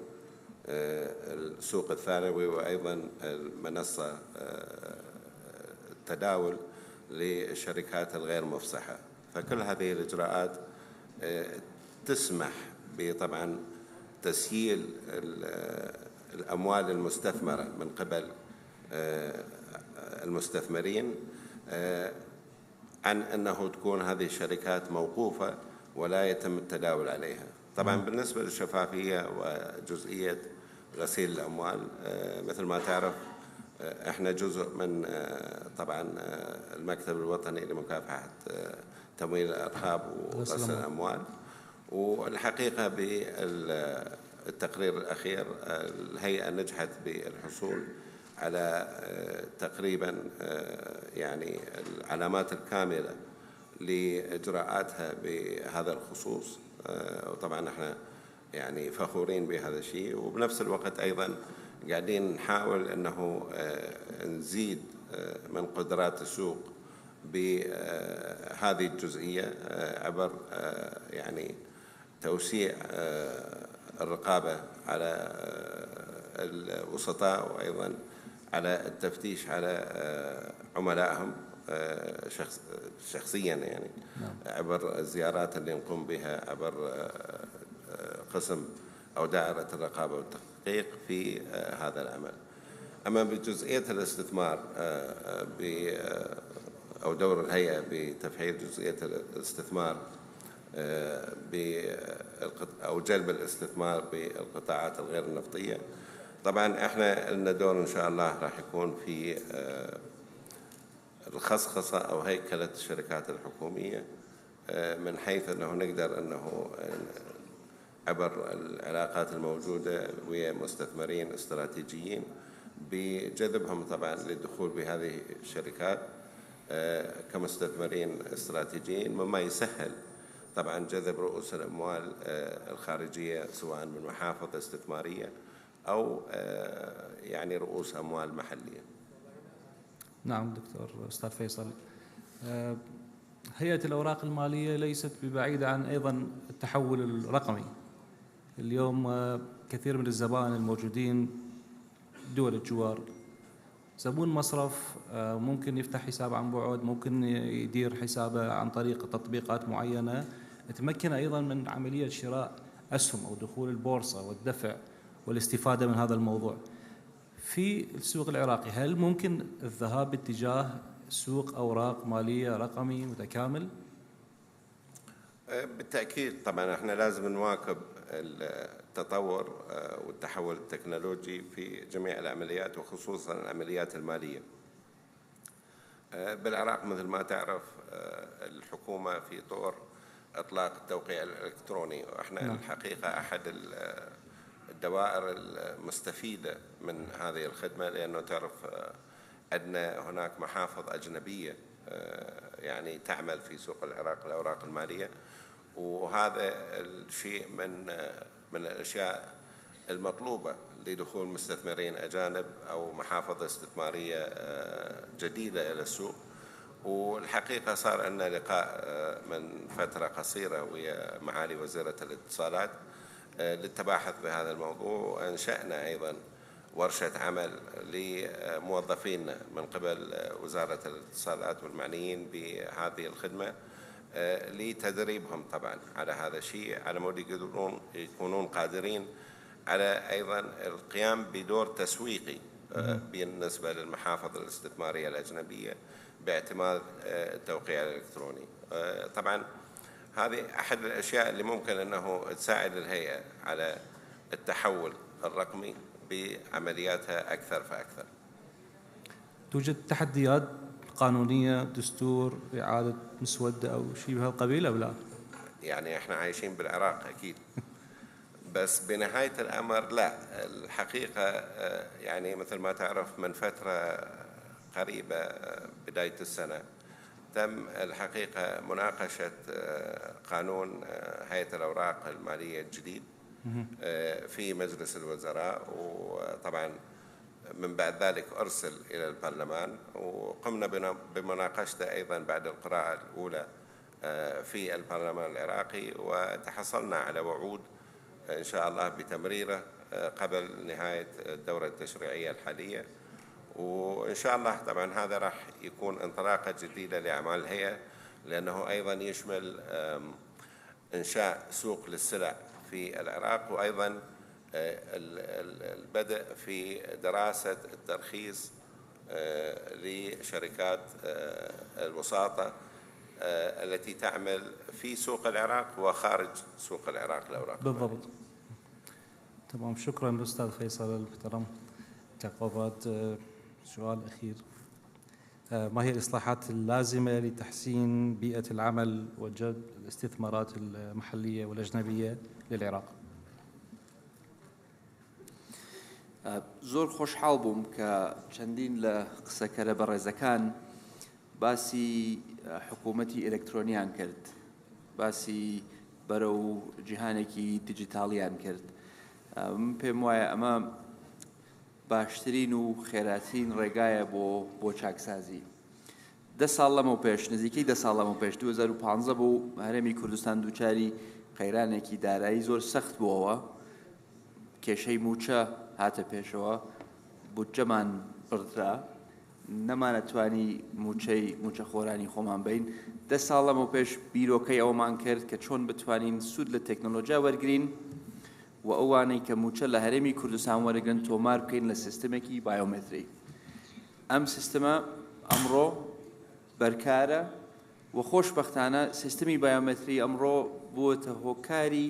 السوق الثانوي، وأيضا المنصة التداول للشركات الغير مفصحة. فكل هذه الإجراءات تسمح بطبعا تسهيل الأموال المستثمرة من قبل المستثمرين عن أنه تكون هذه الشركات موقوفة ولا يتم التداول عليها. طبعا بالنسبة للشفافية وجزئية غسيل الأموال، مثل ما تعرف احنا جزء من طبعا المكتب الوطني لمكافحة تمويل الإرهاب وغسل الأموال. والحقيقة بالتقرير الأخير الهيئة نجحت بالحصول على تقريبا يعني العلامات الكاملة لإجراءاتها بهذا الخصوص. وطبعا احنا يعني فخورين بهذا الشيء، وبنفس الوقت أيضا قاعدين نحاول أنه نزيد من قدرات السوق بهذه الجزئية عبر يعني توسيع الرقابة على الوسطاء، وأيضا على التفتيش على عملائهم شخصيا يعني عبر الزيارات اللي نقوم بها عبر قسم أو دائرة الرقابة والتحقيق في هذا العمل. أما بجزئية الاستثمار أو دور الهيئة بتفعيل جزئية الاستثمار أو جلب الاستثمار بالقطاعات الغير النفطية، طبعا احنا لنا دور إن شاء الله راح يكون في الخصخصة أو هيكلة الشركات الحكومية، من حيث أنه نقدر أنه عبر العلاقات الموجودة ويا مستثمرين استراتيجيين بجذبهم طبعا للدخول بهذه الشركات كمستثمرين استراتيجيين، مما يسهل طبعا جذب رؤوس الأموال الخارجية سواء من محافظ استثمارية أو يعني رؤوس أموال محلية. نعم دكتور أستاذ فيصل، هيئة الأوراق المالية ليست ببعيدة عن أيضا التحول الرقمي. اليوم كثير من الزبائن الموجودين دول الجوار، زبون مصرف ممكن يفتح حساب عن بعد، ممكن يدير حسابه عن طريق تطبيقات معينة، يتمكن أيضا من عملية شراء أسهم أو دخول البورصة والدفع والاستفادة من هذا الموضوع. في السوق العراقي هل ممكن الذهاب باتجاه سوق أوراق مالية رقمي متكامل؟ بالتأكيد طبعا احنا لازم نواكب التطور والتحول التكنولوجي في جميع العمليات وخصوصا العمليات المالية. بالعراق مثل ما تعرف الحكومة في طور إطلاق التوقيع الإلكتروني، وإحنا الحقيقة أحد الدوائر المستفيدة من هذه الخدمة، لأنه تعرف عندنا هناك محافظ أجنبية يعني تعمل في سوق العراق الأوراق المالية، وهذا الشيء من الأشياء المطلوبة لدخول مستثمرين أجانب أو محافظ استثمارية جديدة إلى السوق. والحقيقة صار عندنا لقاء من فترة قصيرة ويا معالي وزيرة الاتصالات للتباحث بهذا الموضوع، وأنشأنا أيضا ورشة عمل لموظفينا من قبل وزارة الاتصالات والمعنيين بهذه الخدمة لتدريبهم طبعا على هذا الشيء، على مود يكونون قادرين على أيضا القيام بدور تسويقي بالنسبة للمحافظ الاستثمارية الأجنبية باعتماد التوقيع الإلكتروني. طبعا هذه أحد الأشياء اللي ممكن أنه تساعد الهيئة على التحول الرقمي بعملياتها أكثر فأكثر. توجد تحديات قانونية، دستور، إعادة مسودة أو شيء بهالقبيل أو لا؟ يعني احنا عايشين بالعراق أكيد بس بنهاية الأمر لا. الحقيقة يعني مثل ما تعرف من فترة قريبة بداية السنة تم الحقيقة مناقشة قانون هيئة الأوراق المالية الجديد في مجلس الوزراء، وطبعا من بعد ذلك أرسل إلى البرلمان، وقمنا بمناقشته أيضا بعد القراءة الأولى في البرلمان العراقي، وتحصلنا على وعود إن شاء الله بتمريره قبل نهاية الدورة التشريعية الحالية. وإن شاء الله طبعا هذا راح يكون انطلاقة جديدة لأعمال الهيئة، لأنه أيضا يشمل إنشاء سوق للسلع في العراق، وأيضا البدء في دراسة الترخيص لشركات الوساطة التي تعمل في سوق العراق وخارج سوق العراق الأوراق. بالضبط. تمام، شكرا أستاذ فيصل المحترم. تعقيبات. سؤال أخير، ما هي الإصلاحات اللازمة لتحسين بيئة العمل وجذب الاستثمارات المحلية والأجنبية للعراق؟ زۆر خۆشحاڵ بووم کە چەندین لە قسەکەرە بەڕێزەکان باسی حکوومەتی ئێلکترۆنیان کرد، باسی بەرەو جیهانێکی دیجیتاڵیان کرد. من پێم وایە ئەمە باشترین و خێراترین ڕێگایە بۆ چاکسازی. 10 ساڵ لەمەو پێش، نزیکەی 10 ساڵ لەمەو پێش 2015 بوو هەرێمی کوردستان دووچاری قەیرانێکی دارایی زۆر سەخت بووەوە، کێشەی موچە هاتە پێشەوە، بودجەمان بڕدرا، نەمانەتوانی موچە خۆرانی خۆمان بین. 10 ساڵ لەمەو پێش بیرۆکەی ئەومان کرد کە چۆن بتوانین سوود لە تەکنۆلۆژیا وەرگرین و ئەوانەی کە موچە لە هەرێمی کوردستان وەرگن تۆمار بکەین لە سیستمێکی بایۆمێتری. ئەم سیستمە ئەمڕۆ بەرکارە و خۆشبەختانە سیستمی بایۆمێتری ئەمڕۆ بووەتە هۆکاری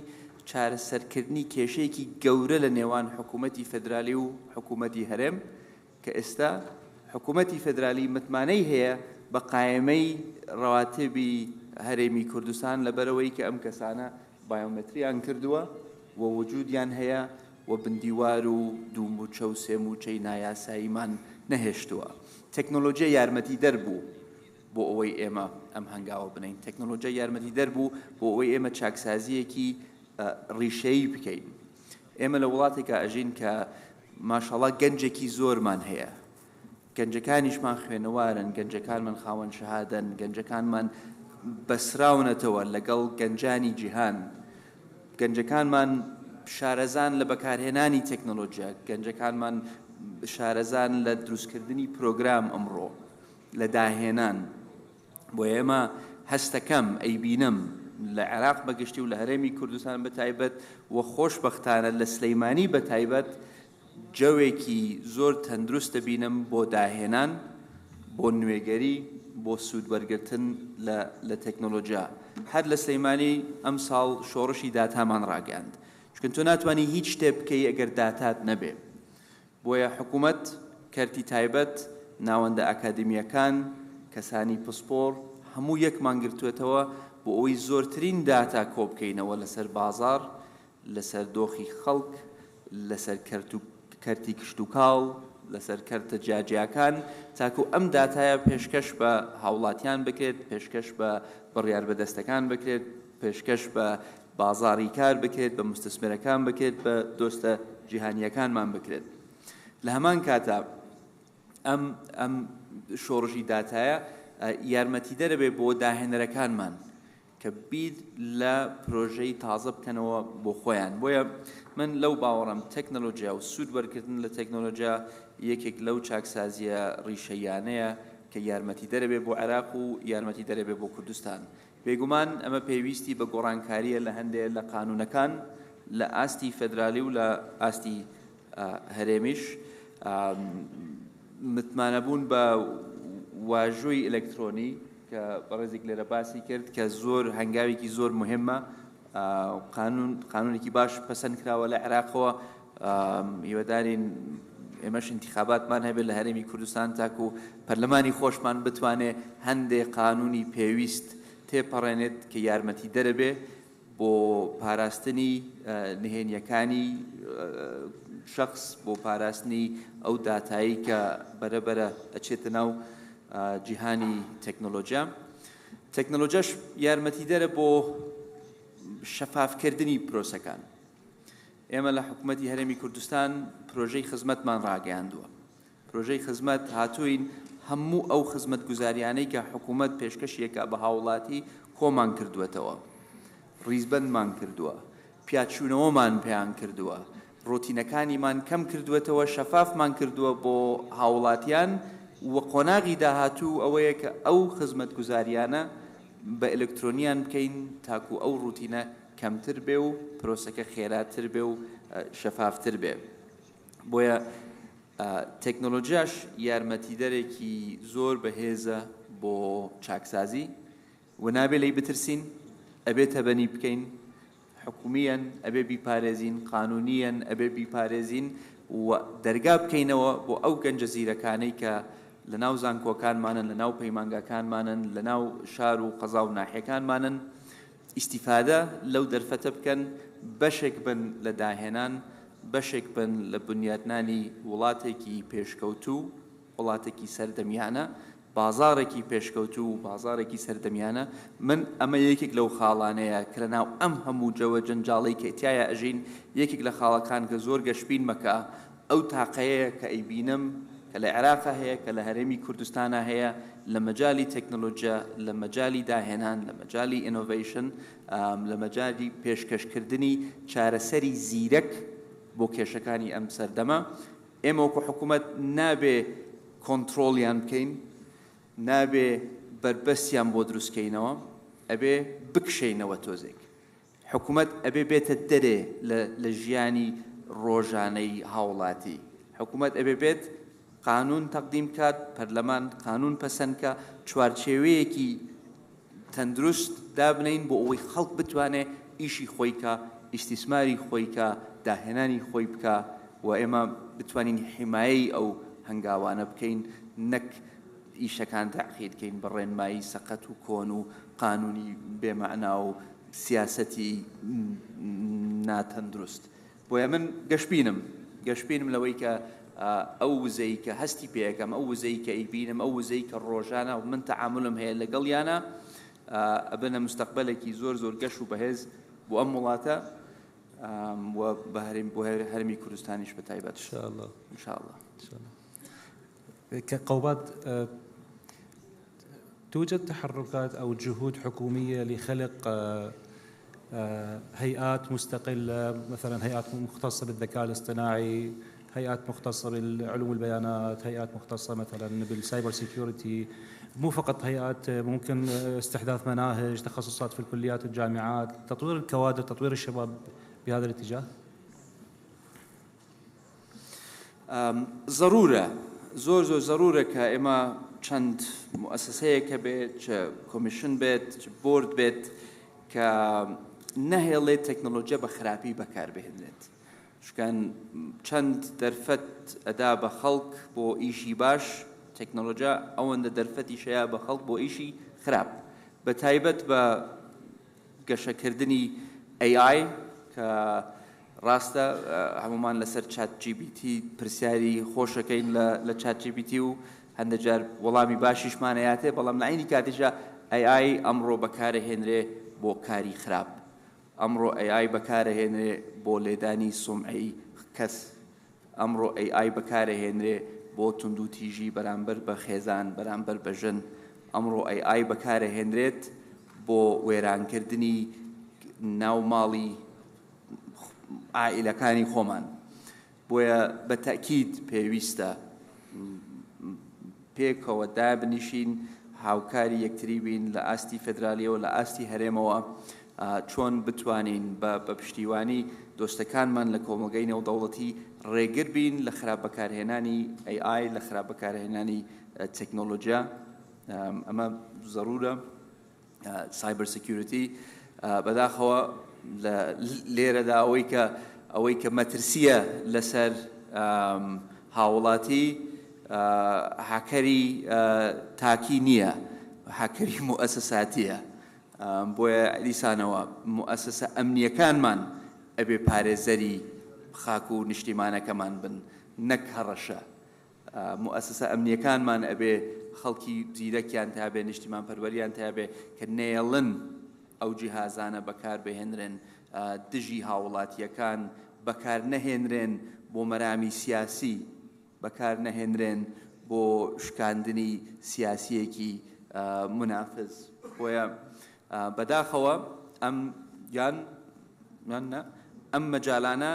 چارەسەرکردنی کێشەیەکی گەورە لە نێوان حکوومەتی فێدرالی و حکوومەتی هەرێم، کە ئێستا حکوومەتی فێدرالی متمانەی هەیە بە قایمەی ڕەواتبی هەرێمی کوردستان لەبەرەوەی کە ئەم کەسانە بایۆمێتریان کردووە و وجودیان هەیە و بندیوار و دووموچە و سێموچەی نایاساییمان نەهێشتووە. تەکنۆلۆژیا یارمەتی دەربوو بۆ ئەوەی ئێمە ئەم هەنگاوە بنین. تەکنۆلۆژیا یارمەتی دەربوو بۆ ئەوەی ئێمە چاکسازیەکی ڕیشەیی بکەین. ئێمە لە وڵاتێکە ئەژین کە ماشەڵڵا گەنجێکی زۆرمان هەیە، گەنجەکانیشمان خوێنەوارن، گەنجەکانمان خاوەن شەهادەن، گەنجەکانمان بەسراونەتەوە لەگەڵ گەنجانی جیهان، گەنجەکانمان شارەزان لە بەکارهێنانی تەکنۆلۆژیا، گەنجەکانمان شارەزان لە دروستکردنی پرۆگرام ئەمڕۆ لە داهێنان. بۆ ئێمە هەستەکەم ئەیبینم لە عێراق بەگشتی و لە هەرێمی کوردستان بەتایبەت و خۆشبەختانە لە سلەیمانی بەتایبەت جەوێکی زۆر تەندروست دەبینم بۆ داهێنان، بۆ نوێگەری، بۆ سوودوەرگرتن لە تەکنۆلۆژیا. هەر لە سلەیمانی ئەم ساڵ شۆڕشی داتامان ڕاگەاند، چونکە تۆ ناتوانانی هیچ شتێ بکەی ئەگەر داتات نەبێ. بۆیە حکوومەت کەرتی تایبەت، ناوەندە ئاکادمیەکان، کەسانی پسپۆر هەموو یەکمان گرتوێتەوە بۆ ئەوەی زۆرترین داتا کۆبکەینەوە لەسەر بازار، لەسەر دۆخی خەڵک، لەسەر کەرتی کشت و کاڵ، لەسەر کەرتە جیاجیاکان، تاکو ئەم داتایە پێشکەش بە هاوڵاتیان بکرێت، پێشکەش بە بڕیار بەدەستەکان بکرێت، پێشکەش بە بازاری کار بکرێت، بە مستەسمرەکان بکرێت، بە دۆستە جیهانیەکانمان بکرێت. لە هەمان کاتە ئەم شۆڕژی داتایە یارمەتی دەرەبێت بۆ داهێنەرەکانمان کە بیر لە پرۆژەی تازە بکەنەوە بۆ خۆیان. بۆیە من لەو باوەڕم تەکنۆلۆژیا و سوودوەرگرتن لە تەکنۆلۆژیا یەکێک لەو چاکسازیە ڕیشەیانەیە کە یارمەتی دەرەبێت بۆ عێراق و یارمەتی دەرەبێت بۆ کوردستان. بێگومان ئەمە پێویستی بە گۆڕانکاریە لە هەندێک لە قانونەکان لە ئاستی فێدرالی و لە ئاستی هەرێمیش، متمانەبوون بە واژۆی ئەلەکترۆنی کە بەڕێزێک لێرە باسی کرد کە زۆر هەنگاوێکی زۆر مهمە. قانونێکی باش پەسەند کراوە لە عێراقەوە، هیوادارین ئێمەش انتخاباتمان هەبێت لە هەرێمی کوردستان تاکو پەرلەمانی خۆشمان بتوانێت هەندێک قانونی پێویست تێپەڕێنێت کە یارمەتی دەرەبێ بۆ پاراستنی نهێنیەکانی شخص، بۆ پاراستنی ئەو داتایی کە بەرەبەرە ئەچێتە ناو جیهانی تەکنۆلۆژیا. تەکنۆلۆژیاش یارمەتی دەرە بۆ شەفافکردنی پرۆسەکان. ئێمە لە حکوومەتی هەرێمی کوردستان پرۆژەی خزمەتمان ڕاگەیاندووە. پرۆژەی خزمەت هاتووین هەموو ئەو خزمەت گوزاریانەی کە حکوومەت پێشکەشیەکە بە هاوڵاتی کۆمان کردوێتەوە، ڕیزبەندمان کردووە، پیاچوونەوەمان پێیان کردووە، ڕۆتینەکانیمان کەم کردوێتەوە، شەفافمان کردووە بۆ هاوڵاتیان و قۆناغی داهاتوو ئەوەیە کە ئەو خزمەت گوزاریانە بە ئەلکترۆنیان بکەین تاکو ئەو ڕوتینە کەمتر بێ و پرۆسەکە خێراتر بێ و شەفافتر بێ. بۆیە تەکنۆلۆژیاش یارمەتیدەرێکی زۆر بەهێزە بۆ چاکسازی و نابێ لی بترسین، ئەبێتە بەنی بکەین، حکومیەن ئەبێ بیپارێزین، قانونیەن ئەبێ بیپارێزین و دەرگا بکەینەوە بۆ ئەو گەنجە زیرەکانەی کە لە ناو زانکۆکانمانن، لە ناو پەیمانگاکانمانن، لە ناو شار و قەزا و ناحیەکانمانن، ئیستیفادە لەو دەرفەتە بکەن، بەشێک بن لە داهێنان، بەشێک بن لە بنیادنانی وڵاتێکی پێشکەوتوو، وڵاتێکی سەردەمیانە، بازارێکی پێشکەوتوو و بازارێکی سەردەمیانە. من ئەمە یەکێک لەو خاڵانەیە کە لە ناو ئەم هەموو جەوە جەنجاڵی کە تایە ئەژین، یەکێک لە خاڵەکان کە زۆر گەشتبین مەکە ئەو تاقەیە کە ئەیبینم کە لە عێراقا هەیە، کە لە هەرێمی کوردستانە هەیە، لە مەجالی تەکنۆلۆژیا، لە مەجالی داهێنان، لە مەجالی ئینۆڤیشن، لە مەجالی پێشکەشکردنی چارەسەری زیرەک بۆ کێشەکانی ئەم سەردەمە. ئێمە وەکو حکوومەت نابێ کۆنتڕۆڵیان بکەین، نابێ بربەستیان بۆ دروستکەینەوە، ئەبێ بکشەینەوە تۆزێک. حکوومەت ئەبێ بێتە دەرێ لە ژیانی ڕۆژانەی هاوڵاتی. حکوومەت ئەبێ بێت قانون تەقدیم کات، پەرلەمان قانون پەسەندکە، چوارچێوەیەکی تەندروست دابنین بۆ ئەوەی خەڵک بتوانێت ئیشی خۆی کە، ئیستیسماری خۆی کە، داهێنانی خۆی بکە و ئێمە بتوانین حیمایەی ئەو هەنگاوانە بکەین، نەک ئیشەکان تەعقید بکەین بە ڕێنمایی سەقەت و کۆن و قانونی بێمەعنا و سیاسەتی ناتەندروست. بۆیە من گەشتبینم لەوەی کە ئەو وزەی کە هەستی پێەکەم، ئەو وزەی کە ئەیبینم، ئەو وزەی کە ڕۆژانە و من تەعاملم هەیە لەگەڵیانە، ئەبنە مستەقبەلێکی زۆر زۆر گەش و بەهێز بۆ ئەم وڵاتە وبهرمي كردستانيش بتايبات إن شاء الله. إن شاء الله. إن شاء الله. كقوبات توجد تحركات أو جهود حكومية لخلق هيئات مستقلة، مثلا هيئات مختصة بالذكاء الاصطناعي، هيئات مختصة بعلوم البيانات، هيئات مختصة مثلا بالسايبر سيكيورتي، مو فقط هيئات ممكن استحداث مناهج تخصصات في الكليات والجامعات، تطوير الكوادر، تطوير الشباب بهذا الاتجاه؟ ضرورة زور ضرورة كإما چند مؤسسة كبيت كوميشن بيت بورد بيت كنهي تكنولوجيا بخرابي بكار بهنت شكان چند درفت أداة بخلق بو إيشي باش تكنولوجيا أو أن درفت إيشيا بخلق بو إيشي خراب بتايبت بقشة كردني AI راستا عموما لسر چات جي بي تي پرسیاری خۆشەکەین لە چات جی بی تی و هەندە جار وەڵامی باشیشمانەیاتێ بەڵام لە عینی کاتیشە AI ئەمڕۆ بەکارەهێنرێ بۆ کاری خراپ ئەمڕۆ AI بەکارەهێنرێ بۆ لێدانی سومعەی کەس ئەمڕۆ AI بەکارەهێنرێ بۆ توند و تیژی بەرامبەر بە خێزان بەرامبەر بە ژن ئەمڕۆ AI بەکارەهێنرێت بۆ وێرانکردنی ناو ماڵی عائلەکانی خۆمان بۆیە بە تەکید پێویستە پێکەوە دابنیشین هاوکاری یەکتری بین لە ئاستی فێدرالیەوە لە ئاستی هەرێمەوە چۆن بتوانین بە پشتیوانی دۆستەکانمان لە کۆمەلگەی نێودەوڵەتی ڕێگر بین لە خراپ بەکارهێنانی AI لە خراپ بەکارهێنانی تەکنۆلۆجیا ئەمە ضرورە سایبەر سیکیورتی بەداخەوە لێرەدا ئەوەی کە مەترسیە لەسەر هاوڵاتی هاکەری تاکی نییە هاکەری مؤسساتیە بۆیە دیسانەوە مؤسسە ئەمنیەکانمان ئەبێ پارێزەری خاک و نیشتیمانەکەمان بن نەک هەڕەشە مؤسسە ئەمنیەکانمان ئەبێ خەڵکی زیرەکیان تابێ نیشتیمان پەروەریان تابێ کە نێڵن ئەو جیهازانە بەکار بهێنرێن دژی هاوڵاتیەکان بەکار نەهێنرێن بۆ مەرامی سیاسی بەکار نەهێنرێن بۆ شکاندنی سیاسیەکی منافز بۆیە بەداخەوە ئەم مەجالانە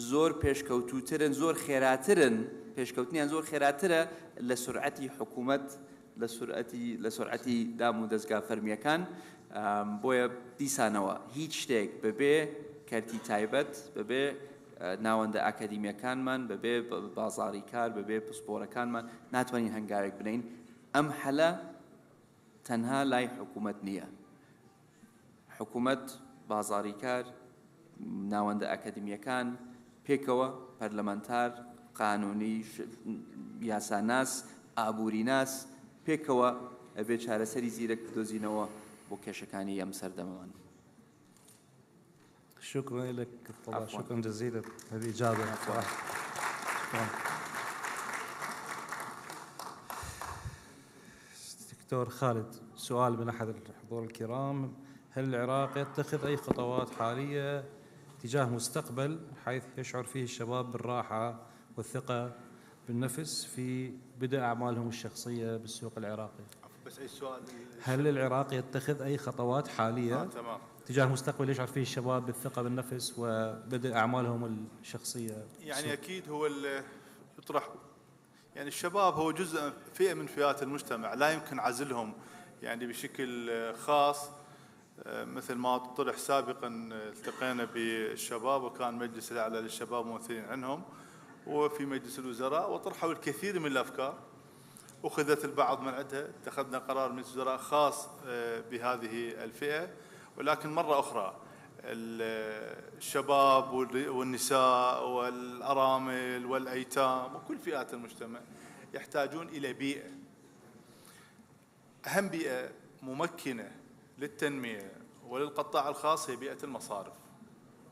زۆر پێشکەوتوترن زۆر خێراترن پێشکەوتنیان زۆر خێراترە لە سورعەتی حکوومەت لە سورعەتی دام و دەستگا فەرمیەکان بۆیە دیسانەوە هیچ شتێک بەبێ کەرتی تایبەت بەبێ ناوەندە ئاکادیمیەکانمان بەبێ بازاڕی کار بەبێ پسپۆرەکانمان ناتوانین هەنگاوێک بنین ئەم هەلە تەنها لای حکوومەت نییە حکوومەت بازاڕی کار ناوەندە ئاکادیمیەکان پێکەوە پەرلەمانتار قانونی یاساناس ئابووری ناس پێکەوە ئەبێ چارەسەری زیرەک بدۆزینەوە بۆ کێشەکانی ئەم سەردەمەوان. شكرا لك طبعا شكرا جزيلا هذه إجابة صراحة. دكتور خالد، سؤال من أحد الحضور الكرام: هل العراق يتخذ أي خطوات حالية تجاه مستقبل حيث يشعر فيه الشباب بالراحة والثقة بالنفس في بدء أعمالهم الشخصية بالسوق العراقي؟ بس أي سؤال؟ هل العراق يتخذ أي خطوات حالية تجاه مستقبل يشعر فيه الشباب بالثقة بالنفس وبدء أعمالهم الشخصية؟ يعني أكيد هو يطرح، يعني الشباب هو جزء فئة من فئات المجتمع لا يمكن عزلهم يعني بشكل خاص. مثل ما طرح سابقا التقينا بالشباب وكان مجلس الأعلى للشباب ممثلين عنهم وفي مجلس الوزراء وطرحوا الكثير من الأفكار، أخذت البعض من عندها، اتخذنا قرار من الوزراء خاص بهذه الفئة. ولكن مرة أخرى الشباب والنساء والأرامل والأيتام وكل فئات المجتمع يحتاجون إلى بيئة، أهم بيئة ممكنة للتنمية وللقطاع الخاص هي بيئة المصارف.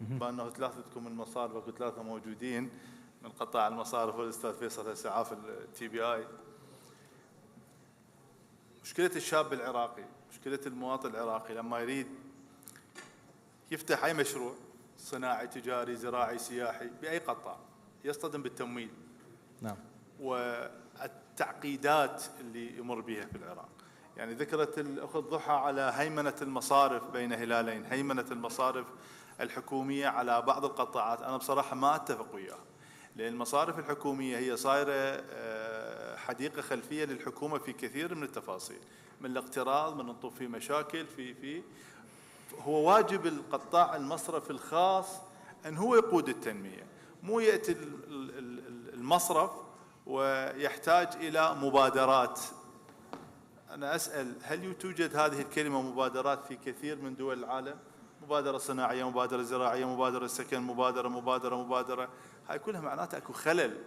بأنه ثلاثتكم المصارف أو ثلاثة موجودين من قطاع المصارف والأستاذ فيصل هسه عاف التي بي آي. مشكلة الشاب العراقي، مشكلة المواطن العراقي لما يريد يفتح أي مشروع صناعي تجاري زراعي سياحي بأي قطاع يصطدم بالتمويل نعم. والتعقيدات اللي يمر بها في العراق. يعني ذكرت الأخت ضحى على هيمنة المصارف بين هلالين، هيمنة المصارف الحكومية على بعض القطاعات. أنا بصراحة ما أتفق وياها، لأن المصارف الحكومية هي صايرة حديقة خلفية للحكومة في كثير من التفاصيل، من الاقتراض، من نطوف في مشاكل في هو واجب القطاع المصرفي الخاص أن هو يقود التنمية، مو يأتي المصرف ويحتاج إلى مبادرات. أنا أسأل، هل توجد هذه الكلمة مبادرات في كثير من دول العالم؟ مبادرة صناعية، مبادرة زراعية، مبادرة سكن، مبادرة، هاي كلها معناتها أكو خلل.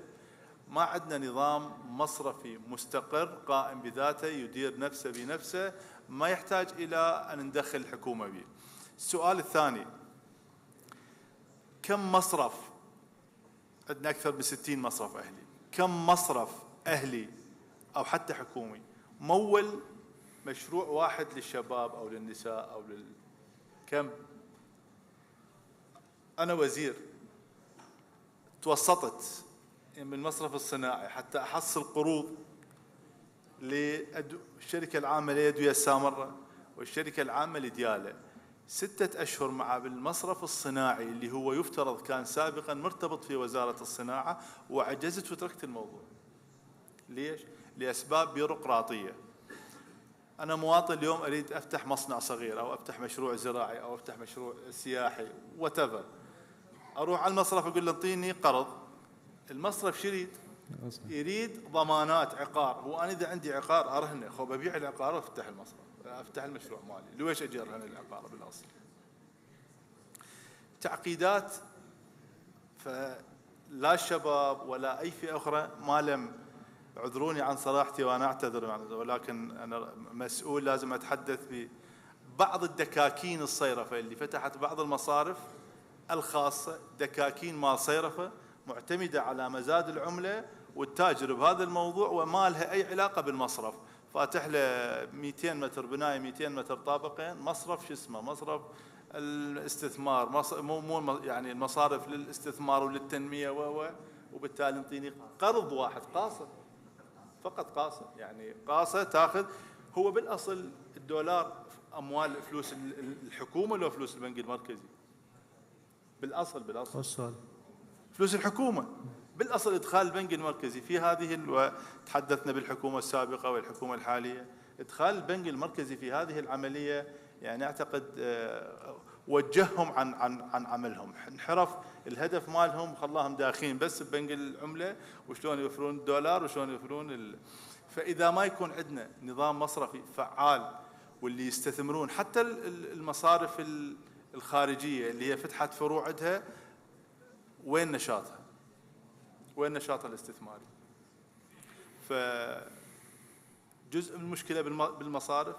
ما عندنا نظام مصرفي مستقر قائم بذاته يدير نفسه بنفسه، ما يحتاج إلى أن ندخل الحكومة به. السؤال الثاني، كم مصرف؟ عندنا أكثر من 60 مصرف أهلي، كم مصرف أهلي أو حتى حكومي مول مشروع واحد للشباب أو للنساء أو كم؟ أنا وزير توسطت من المصرف الصناعي حتى أحصل قروض للشركة العامة ليدوية السامرة والشركة العامة لديالة 6 أشهر مع بالمصرف الصناعي اللي هو يفترض كان سابقا مرتبط في وزارة الصناعة، وعجزت وتركت الموضوع. ليش؟ لأسباب بيروقراطية. أنا مواطن اليوم أريد أفتح مصنع صغير أو أفتح مشروع زراعي أو أفتح مشروع سياحي whatever، أروح على المصرف أقول له انطيني قرض. المصرف شريد يريد ضمانات عقار. هو أنا إذا عندي عقار أرهنه، خو ببيع العقار وأفتح المصرف، أفتح المشروع مالي، ليش أجي أرهن العقار بالأصل؟ تعقيدات. فلا الشباب ولا أي فئة أخرى ما لم، اعذروني عن صراحتي وأنا أعتذر، ولكن أنا مسؤول لازم أتحدث ببعض الدكاكين الصيرفة اللي فتحت بعض المصارف الخاصة، دكاكين مال صيرفة معتمدة على مزاد العملة والتاجر بهذا الموضوع وما لها أي علاقة بالمصرف. فاتح له 200 متر بناية، 200 متر طابقين، مصرف شو اسمه، مصرف الاستثمار، مو يعني المصارف للاستثمار وللتنمية وبالتالي انطيني قرض واحد قاصر، فقط قاصر، يعني قاصة تاخذ. هو بالأصل الدولار أموال فلوس الحكومة لو فلوس البنك المركزي؟ بالأصل السؤال فلوس الحكومة. بالأصل إدخال البنك المركزي في هذه وتحدثنا بالحكومة السابقة والحكومة الحالية، إدخال البنك المركزي في هذه العملية يعني أعتقد وجههم عن عملهم، انحرف الهدف مالهم، خلاهم داخلين بس ببنك العملة وشلون يوفرون الدولار وشلون يوفرون فإذا ما يكون عندنا نظام مصرفي فعال واللي يستثمرون، حتى المصارف الخارجية اللي هي فتحت فروع عندها، وين نشاطها؟ وين نشاطها الاستثماري؟ فجزء من المشكلة بالمصارف،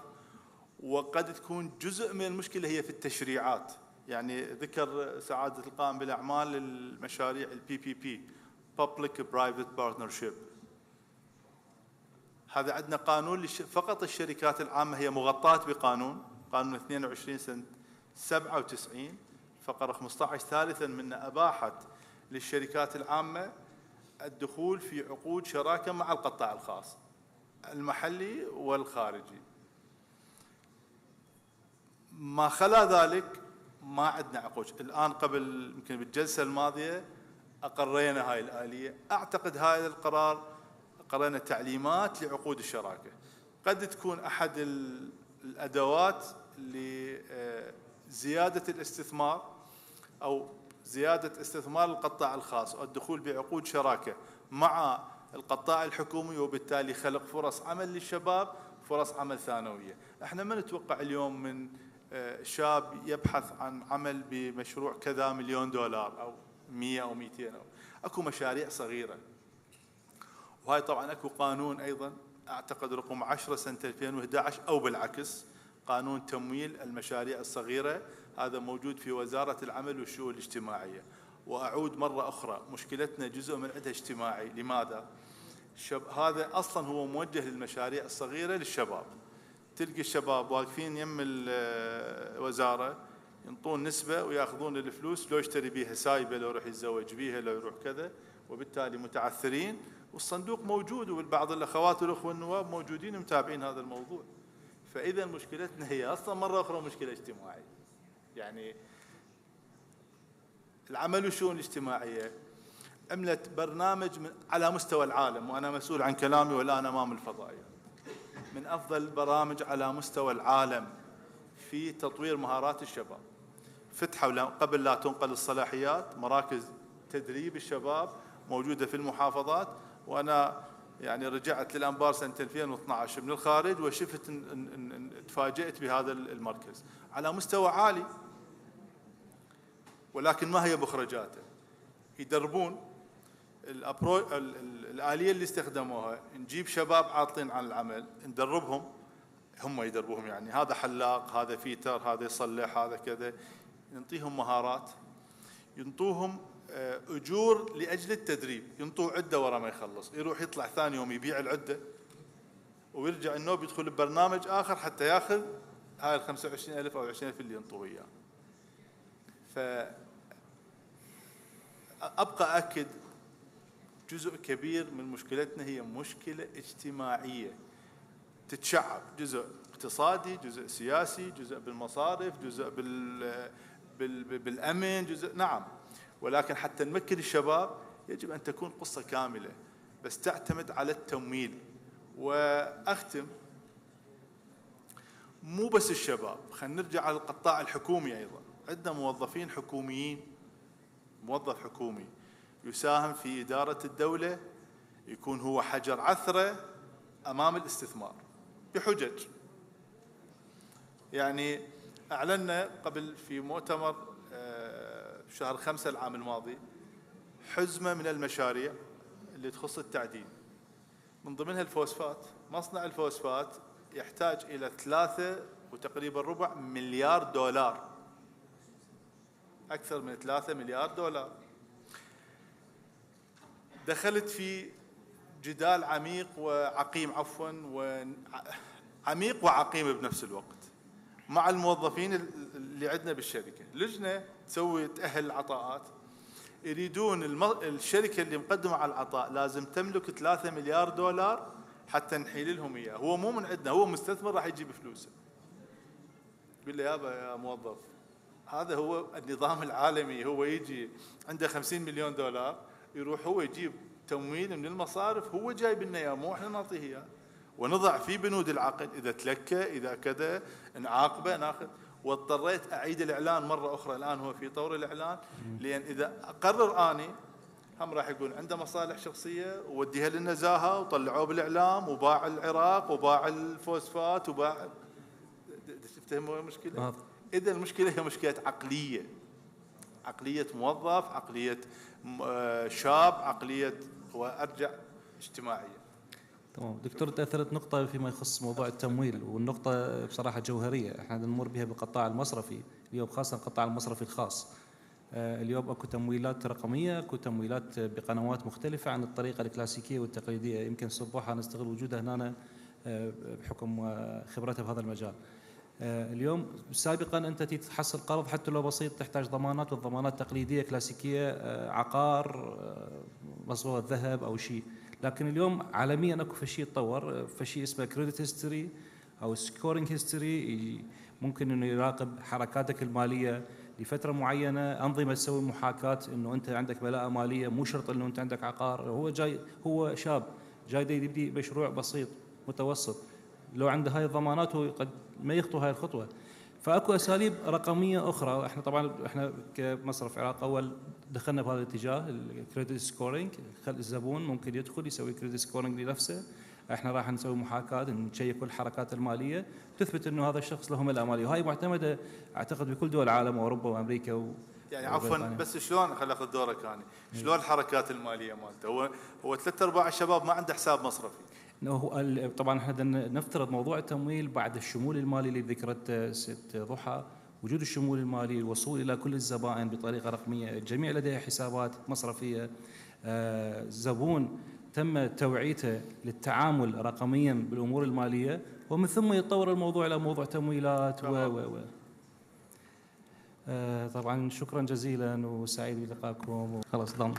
وقد تكون جزء من المشكلة هي في التشريعات. يعني ذكر سعادة القائم بالأعمال المشاريع PPP Public Private Partnership. هذا عندنا قانون فقط الشركات العامة هي مغطاة بقانون 22 سنة 97 فقرة 15 ثالثا منه أباحت للشركات العامة الدخول في عقود شراكة مع القطاع الخاص المحلي والخارجي. ما خلا ذلك ما عندنا عقود. الآن قبل يمكن بالجلسة الماضية أقرينا هاي الآلية. أعتقد هذا القرار قرينا تعليمات لعقود الشراكة، قد تكون أحد الأدوات لزيادة الاستثمار أو زيادة استثمار القطاع الخاص والدخول بعقود شراكة مع القطاع الحكومي، وبالتالي خلق فرص عمل للشباب، فرص عمل ثانوية. احنا ما نتوقع اليوم من شاب يبحث عن عمل بمشروع كذا $1 مليون أو 100 أو 200 أو أكو مشاريع صغيرة. وهاي طبعا أكو قانون أيضا أعتقد رقم 10 سنة 2011 أو بالعكس، قانون تمويل المشاريع الصغيرة، هذا موجود في وزارة العمل والشؤون الاجتماعية. وأعود مرة أخرى، مشكلتنا جزء من عندها اجتماعي. لماذا؟ هذا أصلا هو موجه للمشاريع الصغيرة للشباب. تلقي الشباب واقفين يم الوزارة ينطون نسبة وياخذون الفلوس، لو يشتري بيها سايبة، لو يروح يتزوج بيها، لو يروح كذا، وبالتالي متعثرين. والصندوق موجود، وبعض الأخوات والأخوة النواب موجودين متابعين هذا الموضوع. فإذا مشكلتنا هي أصلا مرة أخرى مشكلة اجتماعية. يعني العمل والشؤون الاجتماعية عملت برنامج على مستوى العالم، وأنا مسؤول عن كلامي والآن أمام الفضائيات، من أفضل البرامج على مستوى العالم في تطوير مهارات الشباب. فتحوا قبل لا تنقل الصلاحيات مراكز تدريب الشباب موجودة في المحافظات، وأنا يعني رجعت للأنبار سنة 2012 من الخارج وشفت تفاجأت بهذا المركز على مستوى عالي. ولكن ما هي مخرجاته؟ يدربون الآلية اللي استخدموها، نجيب شباب عاطلين عن العمل ندربهم، هم يدربوهم، يعني هذا حلاق، هذا فيتر، هذا يصلح، هذا كذا، نعطيهم مهارات، ينطوهم أجور لأجل التدريب، ينطوه عدة ورا ما يخلص، يروح يطلع ثاني يوم يبيع العدة ويرجع النوب يدخل ببرنامج آخر حتى ياخذ هاي 25,000 أو 20,000 اللي ينطوه إياه. فأبقى أكد جزء كبير من مشكلتنا هي مشكلة اجتماعية تتشعب، جزء اقتصادي، جزء سياسي، جزء بالمصارف، جزء بالأمن، جزء نعم. ولكن حتى نمكن الشباب يجب أن تكون قصة كاملة، بس تعتمد على التمويل. وأختم، مو بس الشباب، خلينا نرجع على القطاع الحكومي أيضا. عندنا موظفين حكوميين، موظف حكومي يساهم في إدارة الدولة يكون هو حجر عثرة أمام الاستثمار بحجج. يعني أعلنا قبل في مؤتمر شهر 5 العام الماضي حزمة من المشاريع اللي تخص التعدين، من ضمنها الفوسفات. مصنع الفوسفات يحتاج إلى 3.25 مليار دولار، أكثر من 3 مليار دولار. دخلت في جدال عميق وعقيم، عميق وعقيم بنفس الوقت مع الموظفين اللي عندنا بالشركة. لجنة تسوي تأهل العطاءات، يريدون الشركة اللي مقدمة على العطاء لازم تملك 3 مليار دولار حتى نحيل لهم إياه. هو مو من عندنا، هو مستثمر راح يجيب فلوسه. يقول له يابا يا موظف، هذا هو النظام العالمي، هو يجي عنده 50 مليون دولار يروح هو يجيب تمويل من المصارف، هو جايب لنا اياه، مو احنا نعطيه اياه، ونضع في بنود العقد اذا تلكى اذا كذا نعاقبه ناخذ. واضطريت اعيد الاعلان مره اخرى، الان هو في طور الاعلان، لان اذا اقرر اني هم راح يقول عنده مصالح شخصيه ووديها للنزاهه وطلعوه بالاعلام وباع العراق وباع الفوسفات وباع. تفهموا المشكله؟ اذا المشكله هي مشكله عقليه، عقليه موظف، عقليه شاب، عقليه وارجع اجتماعيه. تمام دكتور، تأثرت نقطة فيما يخص موضوع التمويل، والنقطة بصراحة جوهرية احنا نمر بها بالقطاع المصرفي اليوم، خاصة القطاع المصرفي الخاص. اليوم اكو تمويلات رقمية، اكو تمويلات بقنوات مختلفة عن الطريقة الكلاسيكية والتقليدية. يمكن صبوحة نستغل وجودها هنا بحكم خبرته بهذا المجال. اليوم سابقا انت تحصل قرض حتى لو بسيط تحتاج ضمانات، والضمانات تقليديه كلاسيكيه، عقار، مصبوغ ذهب او شيء. لكن اليوم عالميا اكو شيء تطور، شيء اسمه كريدت هيستوري او سكورينج هيستوري، ممكن انه يراقب حركاتك الماليه لفتره معينه. انظمه تسوي محاكاه انه انت عندك بلاءه ماليه، مو شرط انه انت عندك عقار. هو شاب جاي يبدي مشروع بسيط متوسط، لو عنده هاي الضمانات هو قد ما يخطو هاي الخطوه. فاكو اساليب رقميه اخرى. احنا كمصرف العراق اول دخلنا بهذا الاتجاه، الكريدت سكورينج. الزبون ممكن يدخل يسوي كريدت سكورينج لنفسه، احنا راح نسوي محاكاه نشيك كل الحركات الماليه تثبت انه هذا الشخص له ملاءه ماليه، وهي معتمده اعتقد بكل دول العالم واوروبا وامريكا يعني عفوا بس شلون خليني اخذ دورك انا، شلون الحركات الماليه مالته؟ هو 3/4 الشباب ما عنده حساب مصرفي. طبعا احنا نفترض موضوع التمويل بعد الشمول المالي اللي ذكرت ست ضحى، وجود الشمول المالي، الوصول الى كل الزبائن بطريقه رقميه، الجميع لديه حسابات مصرفيه، زبون تم توعيته للتعامل رقميا بالامور الماليه، ومن ثم يتطور الموضوع الى موضوع تمويلات طبعا شكرا جزيلا وسعيد بلقائكم. خلاص ضم.